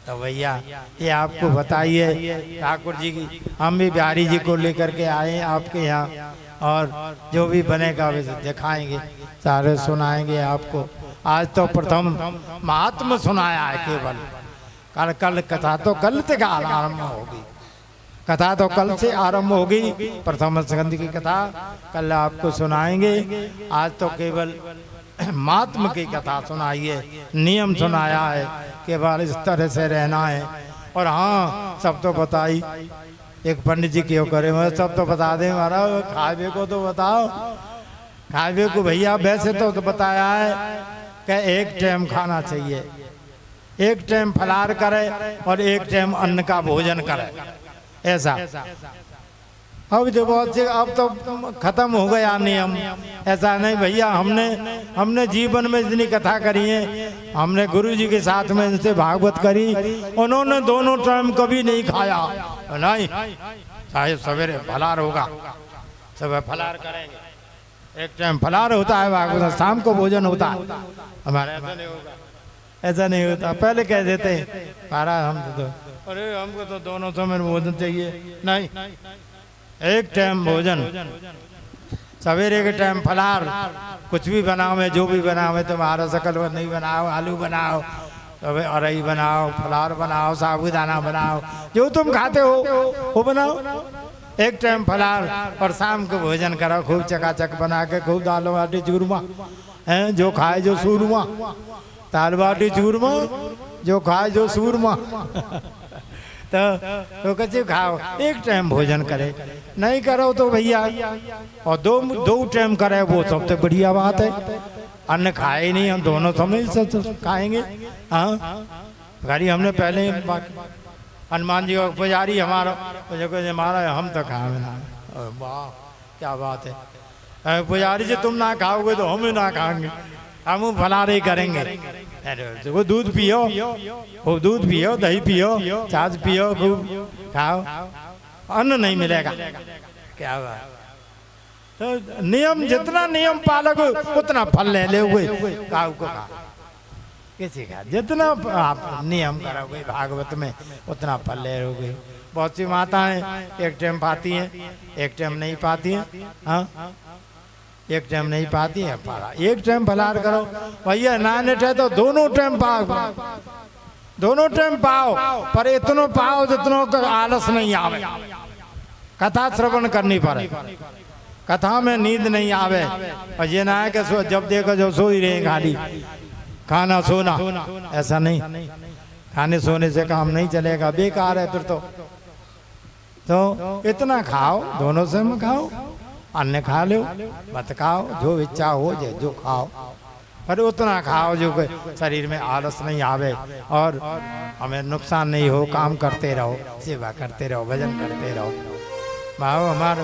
तो भैया ये आपको बताइए ठाकुर जी की, हम भी बिहारी जी को लेकर के आए आपके यहाँ और जो भी बनेगा वैसे दिखाएंगे, सारे सुनाएंगे आपको। आज तो प्रथम महात्मा सुनाया है केवल, कल कथा तो कल से आरम्भ होगी, कथा तो कल से आरंभ होगी, प्रथम स्कंद की कथा कल आपको सुनाएंगे। आज तो केवल महात्मा की कथा सुनाई है, नियम सुनाया है केवल इस तरह से रहना है। और हाँ सब तो बताई, एक पंडित जी क्यों करे मैं सब तो बता दें, महाराज खावे को तो बताओ, खावे को भैया वैसे तो बताया है कि एक टाइम खाना चाहिए, एक टाइम फलाहार करे और एक टाइम अन्न का भोजन करे, ऐसा। अब जो बहुत से अब तो खत्म हो गया नियम, ऐसा नहीं भैया। हमने जीवन में इतनी कथा करी है, हमने गुरु जी के साथ में इनसे भागवत करी, उन्होंने दोनों टाइम कभी नहीं खाया, नहीं चाहे सवेरे फलाहार होगा, सुबह फलाहार करेंगे, एक टाइम फलाहार होता है भागवत, शाम को भोजन होता है। हमारे ऐसा नहीं होगा, ऐसा नहीं होता। पहले कह देते हैं महाराज हम तो अरे हमको तो दोनों समय भोजन चाहिए, नहीं एक टाइम भोजन, सवेरे के टाइम फलाहार, कुछ भी बनाओ में जो भी बनाओ में, तुम्हारा सकल नहीं बनाओ, आलू बनाओ, अरई बनाओ, फलाहार बनाओ, साबूदाना बनाओ, जो तुम खाते हो वो बनाओ। एक टाइम फलाहार और शाम को भोजन करो, खूब चकाचक बना के, खूब दाल बाटी चूरमा है, जो खाए जो सूरमा, दाल बाटी चूरमा जो खाए जो सूरमा तो कैसे खाओ, एक टाइम भोजन करे, नहीं करो तो भैया और दो टाइम करे, वो सबसे बढ़िया बात है। अन्न खाए नहीं, हम दोनों समय सब खाएंगे। हाँ गाड़ी हमने पहले हनुमान जी का पुजारी हमारा हम तो खाए ना, वाह क्या बात है, पुजारी जी तुम ना खाओगे तो हम ना खाएंगे, हम फलाहार ही करेंगे। वो दूध पियो, वो दूध पियो, दही पियो, छाछ पियो, खूब खाओ, अन्न नहीं मिलेगा, क्या बात। तो नियम जितना नियम पालोगे उतना फल ले लोगे, काऊ को खा किसी का, जितना आप नियम करोगे भागवत में उतना फल ले लोगे। बहुत सी माताएं एक टाइम पाती हैं, एक टाइम नहीं पाती हैं। हाँ एक टाइम नहीं पाती है, एक टाइम फलाहार करो भैया, ना नेट है तो दोनों टाइम पाओ, दोनों टाइम पाओ, पर इतनो पाओ जितनों का आलस नहीं आवे। कथा श्रवण करनी पड़े। कथा में नींद नहीं आवे और ये ना है कि जब देखो जो सो ही रहे खाली खाना सोना, ऐसा नहीं। खाने सोने से काम नहीं चलेगा, बेकार है फिर तो इतना खाओ, दोनों से में खाओ, अन्य खा लो मत खाओ, जो इच्छा हो जो खाओ, पर उतना खाओ जो शरीर में आलस नहीं आवे और हमें नुकसान नहीं हो। काम करते रहो, सेवा करते रहो, भजन करते रहो। भाव हमारे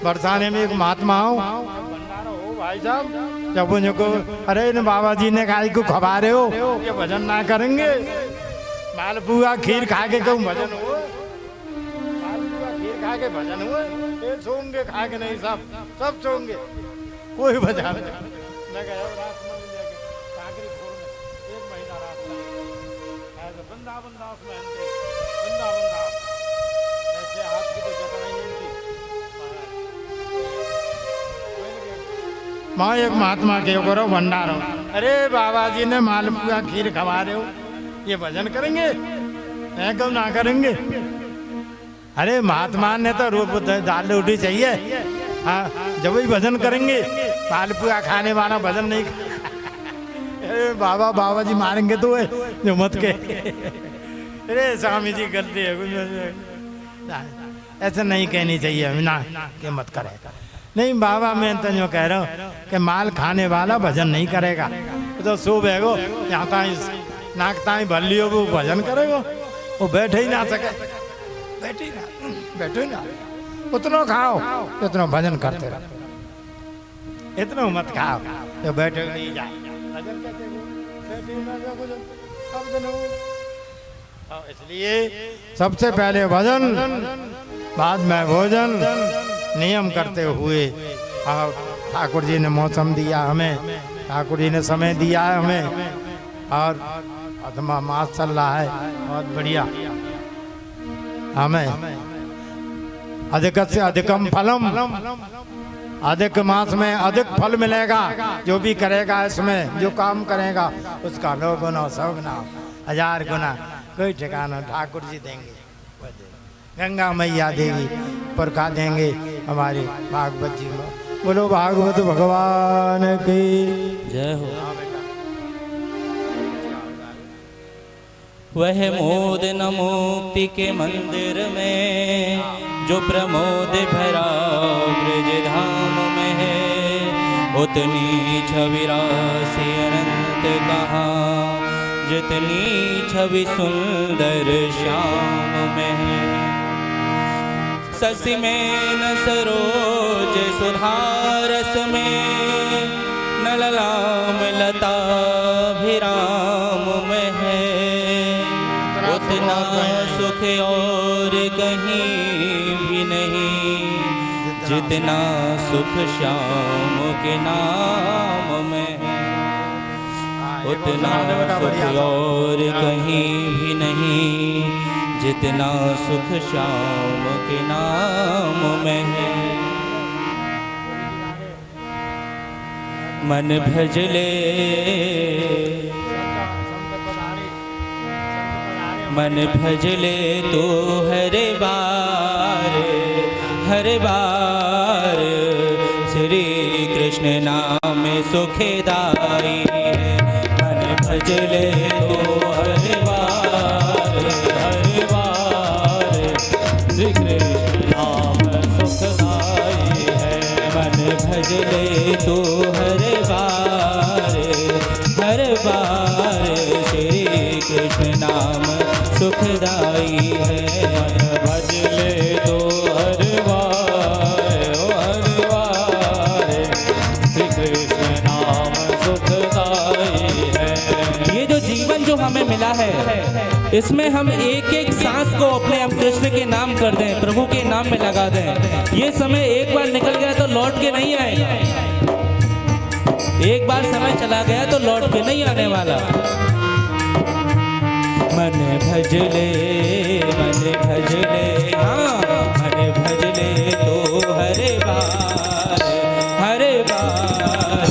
बरसाने में एक महात्मा हो भाई साहब, जब उनको अरे इन बाबा जी ने खाई को खबा रहे हो, ये भजन ना करेंगे, मालपुआ खीर खा के कहूँ भजन हो, मालपुआ खीर खा के भजन हुए, ये सोंगे खा के नहीं, सब सोंगे, कोई भजन मैं गया रात में काकरी खोर में 1 महीना रात में ऐसे वृंदावन दास में वृंदावन दास ऐसे हाथ की तो जगह नहीं मिलती। माँ एक महात्मा के करो भंडारो, अरे बाबा जी ने मालपुआ खीर खवा रहे हो, ये भजन करेंगे? मैं क्यों ना करेंगे? अरे महात्मा ने तो रूप दाल रोटी चाहिए, हाँ जब ही भजन करेंगे। मालपुआ खाने वाला भजन नहीं अरे बाबा जी मारेंगे तो है जो मत के अरे स्वामी जी गलती है, ऐसा नहीं कहनी चाहिए ना कि मत करे। नहीं बाबा मैं तो जो कह रहा हूँ कि माल खाने वाला भजन नहीं करेगा, तो सो बैगो यहाँ ताई नाक ताई भर लियो, वो भजन करेगा, वो बैठे ही ना सके, बैठो ही ना, उतना खाओ उतना भजन करते रहो, इतना मत खाओ तो बैठे नहीं जाए भजन करते इसलिए सबसे पहले भजन, बाद में भोजन, नियम करते हुए। ठाकुर जी ने मौसम दिया हमें, ठाकुर जी ने समय दिया है हमें, और अधमा मास चल रहा है बहुत बढ़िया। हमें अधिक से अधिकम फलम, अधिक मास में अधिक फल मिलेगा। जो भी करेगा इसमें, जो काम करेगा उसका 9 गुना 100 गुना 1000 गुना, कोई ठिकाना ठाकुर जी देंगे, गंगा मैया देगी, पुरखा देंगे हमारी भागवत जी में। बोलो भागवत भगवान की जय हो। वह मोद न मुक्ति के मंदिर में, जो प्रमोद भरा ब्रज धाम में है, उतनी छवि राशि अनंत कहाँ, जितनी छवि सुंदर श्याम में है। शशि में न सरोज सुधारस में, न ललाम लता भिराम में है, उतना सुख और कहीं भी नहीं, जितना सुख श्याम के नाम में है। उतना सुख और कहीं भी नहीं, जितना सुख श्याम के नाम में है। मन भजले मन भजले तो हर बार श्री कृष्ण नाम सुखदाई है। मन भजले तो हर बार श्री कृष्ण नाम सुखदाई है। मन भजले तो हर बार श्री कृष्ण नाम सुखदाई है। मन भजले तो हर बार श्री कृष्ण नाम सुखदाई है। ये जो जीवन जो हमें मिला है, इसमें हम एक एक सांस को अपने हम कृष्ण के नाम कर दें, प्रभु के नाम में लगा दें। ये समय एक बार निकल गया तो लौट के नहीं आएगा। एक बार समय चला गया तो लौट के नहीं आने वाला। मन भजले हाँ, मन भजले तो हर बार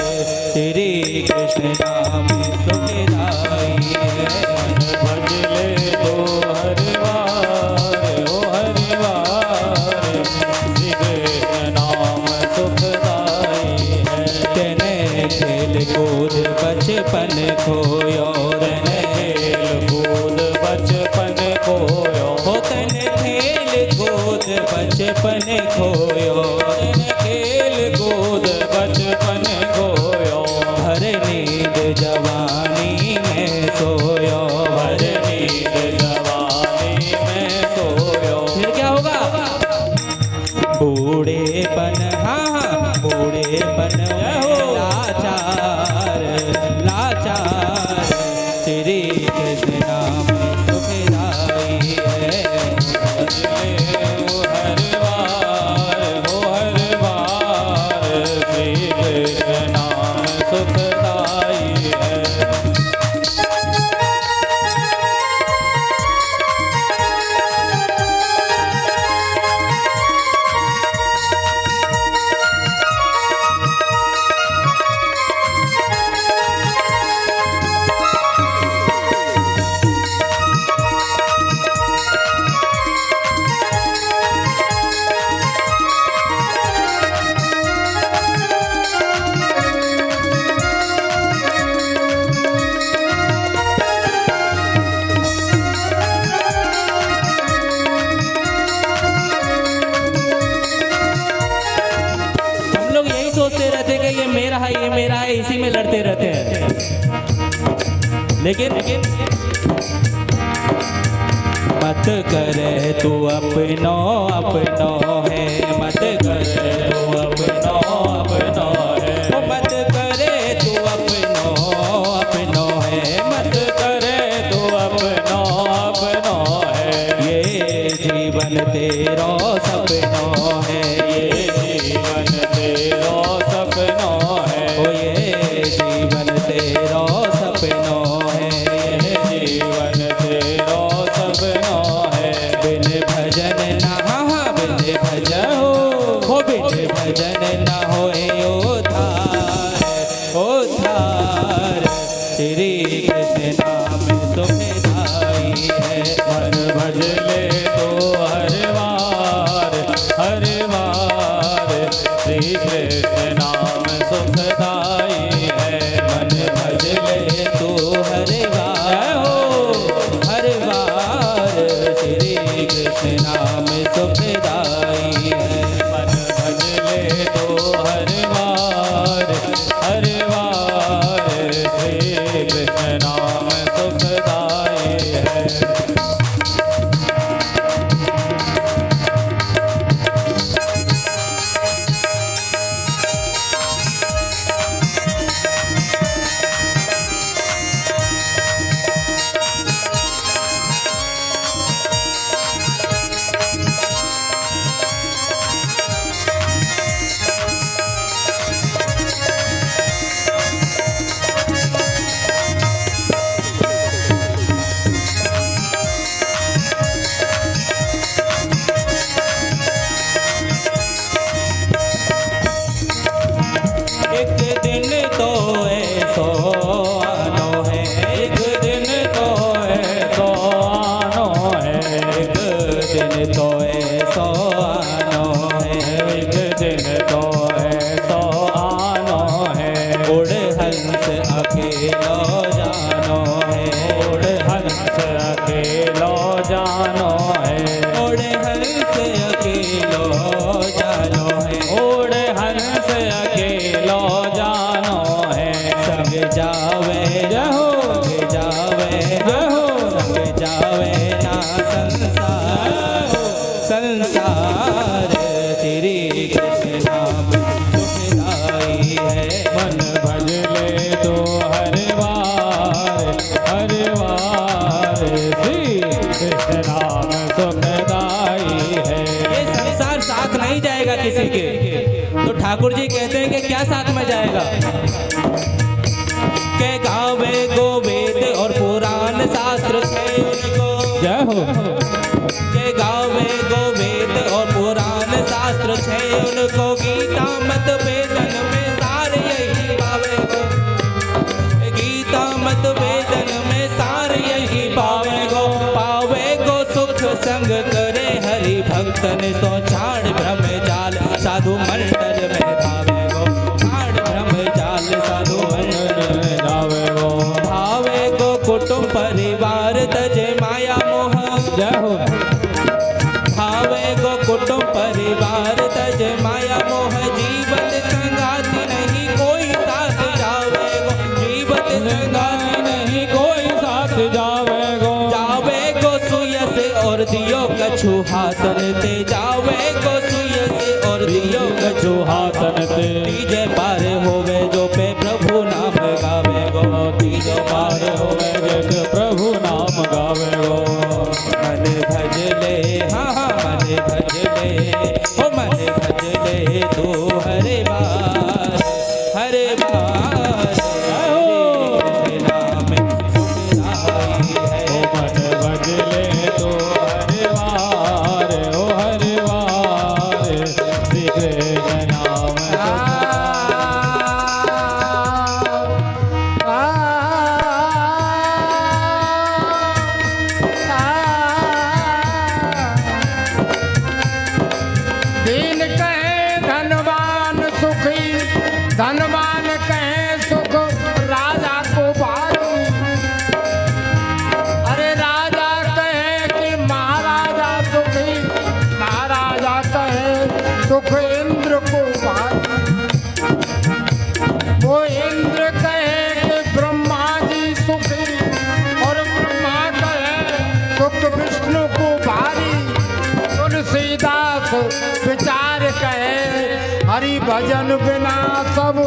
श्री कृष्ण नाम सुखदाई है। मन भजले तो हर बार श्री कृष्ण नाम सुखदाई है। हर बार श्री कृष्ण नाम सुखदाई है। ये मेरा है, इसी में लड़ते रहते हैं। लेकिन मत करे तू अपनो अपनो है, मत करे तू अपनो अपनो है, मत करे तू अपनो अपनो है, मत करे तू अपनो अपनो है। ये जीवन तेरो सपनो है, ये जीवन तेरो सपनो है, ओ ये जीवन तेरो सपनो है, ये जीवन तेरो सपनो है। बिन भजन ना बिन भजन हो बिन भजन ना होए उद्धार श्री कृष्ण नाम सुखदाई है। मन भज ले तो हर बार श्री कृष्ण नाम सुखदाई है। मन भज ले तू हर बार श्री कृष्ण नाम सुखदाई है। मन भज ले तो हर बार श्री कृष्ण नाम सुखदाई है। संसार श्री कृष्ण नाम सुखदाई है। मन भज ले तो हर बार श्री कृष्ण नाम सुखदाई है। ये संसार साथ नहीं जाएगा किसी के, तो ठाकुर जी कहते हैं कि क्या साथ में जाएगा। के गावे गो वेद और पुराण शास्त्र थे उनको, जय हो। के गावे गो वेद और पुराण शास्त्र थे उनको, गीता मत वेदन में सार यही पावे गो, गीता मत वेदन में सार यही पावे गो सुख संग करे हरि भक्तन सो छाड़ भ्रम जाल साधु मंडल में भावे गो, छाड़ भ्रम जाल साधु मंडल में भावे गो कुटुंब परिवार तजे माया मोह, जय हो। भावे गो कुटुंब परिवार तज माया मोह, जीवत संगाति नहीं कोई साथ जावे गो, जीवत संगाति नहीं कोई साथ जावे गो सुयस और दियो कछु हाथन ते, जावे गो सुयस और दियो कछु हाथन ते। तीजे पार होवे जो पे प्रभु नाम गावे गो, तीजो पार होवे जो सुख इंद्र को भारी। वो इंद्र कहे कि ब्रह्मा जी सुखी और ब्रह्मा कहे सुख विष्णु को भारी। तुलसीदास विचार कहे हरि भजन बिना सब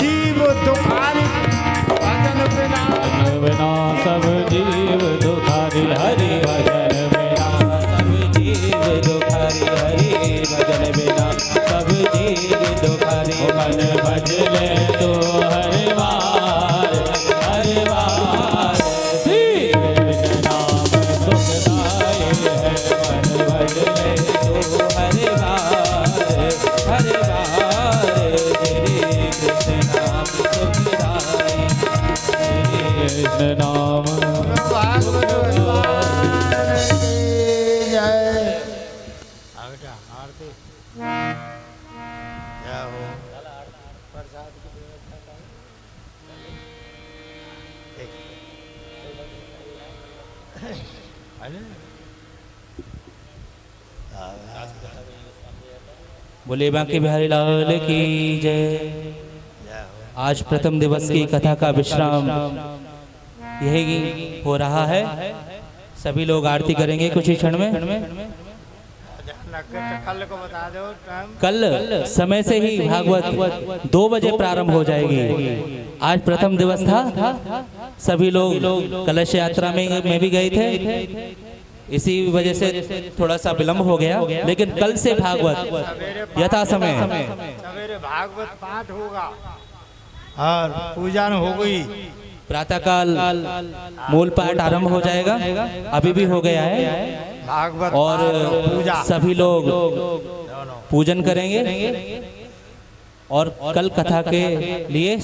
जीव दुखारी। भजन बिना सब जीव दुखारी, हरि भजन बिना सब जीव दुखारी, हरि भजन बिना सब जीव दुखारी। मन भजले तो हर बार, हर बार नाम सुखदाई है। मन भजले तो हर बार, हर बार श्री कृष्ण नाम सुखदाई, कृष्ण नाम। भागवत भगवान की जय। बोले बांके बिहारी लाल की जय। आज प्रथम दिवस की कथा का विश्राम यही हो रहा है। सभी लोग आरती करेंगे कुछ ही क्षण में। कल को बता दो टाइम। कल समय से ही भागवत 2 बजे प्रारंभ हो जाएगी। आज प्रथम दिवस था, सभी लोग कलश यात्रा में भी गए थे, इसी वजह से थोड़ा सा विलंब हो गया। लेकिन कल से भागवत यथा समय सवेरे भागवत पाठ होगा और पूजन हो गई। प्रातःकाल मूल पाठ आरंभ हो जाएगा, अभी भी हो गया है। भागवत और पूजा सभी लोग पूजन करेंगे और कल कथा के लिए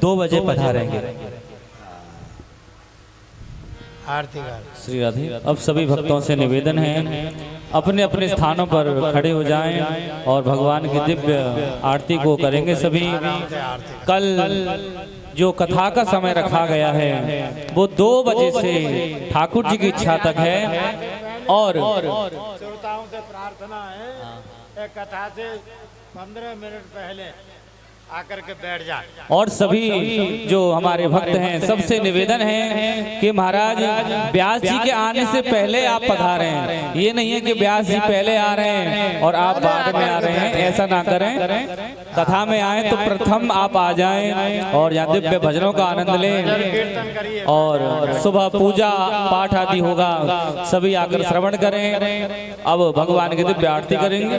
2 बजे पधारेंगे। आरती कर। श्री राधे। अब सभी भक्तों से निवेदन है अपने अपने स्थानों पर खड़े हो जाएं और भगवान की दिव्य आरती को करेंगे सभी। कल जो कथा का समय रखा गया है वो 2 बजे से ठाकुर जी की इच्छा तक है। और श्रोताओं से प्रार्थना है एक कथा से 15 मिनट पहले आकर के बैठ जाए। और सभी जो हमारे भक्त हैं सबसे निवेदन है कि महाराज व्यास जी के आने से पहले आप पधारें। ये नहीं है कि व्यास जी पहले आ रहे हैं और आप बाद में आ रहे हैं, ऐसा ना करें। कथा में आए तो प्रथम आप आ जाएं और यहाँ दिव्य भजनों का आनंद लें। और सुबह पूजा पाठ आदि होगा, सभी आकर श्रवण करें। अब भगवान की दिव्य आरती करेंगे।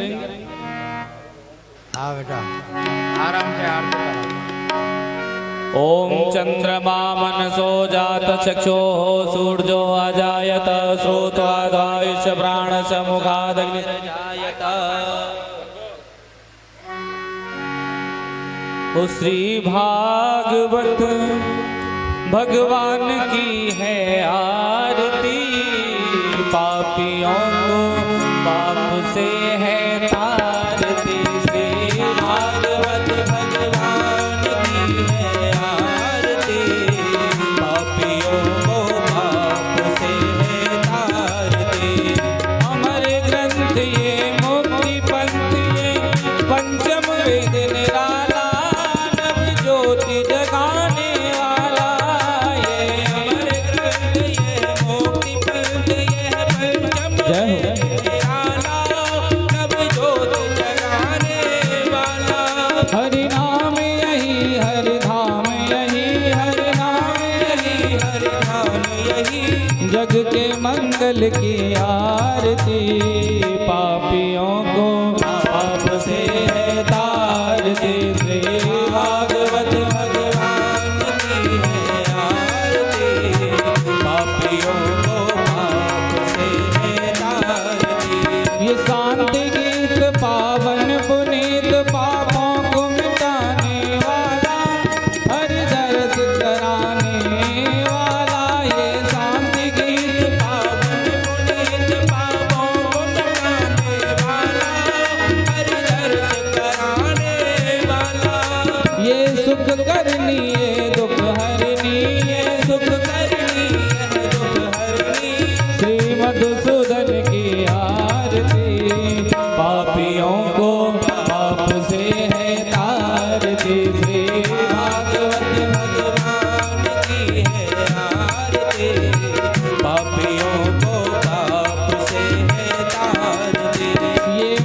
हाँ बेटा आराम से आरती करो। ओम चंद्रमा मनसो जात चक्षुः सूर्यो अजायत श्रोत्वा द्वायुष प्राण समुखादग्निर्जायत। ओ श्री भागवत भगवान की है आरती, पापियों को पाप से है तारती। श्री भागवत भगवान की है आरती, पापियों को पाप से है तारती। अमर ग्रंथ ये मुक्ति पंथ ये पंचम वेद निराला, नव ज्योति जगाने वाला। ये अमर ग्रंथ ये मुक्ति पंथ ये पंचम वेद निराला, नव ज्योति जगाने वाला। हरि नाम यही हरि धाम यही, हरि नाम यही हरि धाम यही, जग के मंगल की आरती। पापियों को पाप से है तारती। श्री भागवत भगवान की है आरती, पापियों को पाप से है तारती। ये शांति गीत पावन पुनीत पापों को मिटाने वाला, हर दर्श कराने वाला। ये शांति गीत पावन पुनीत पापों को मिटाने वाला, हर दर्श कराने वाला।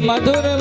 मधुर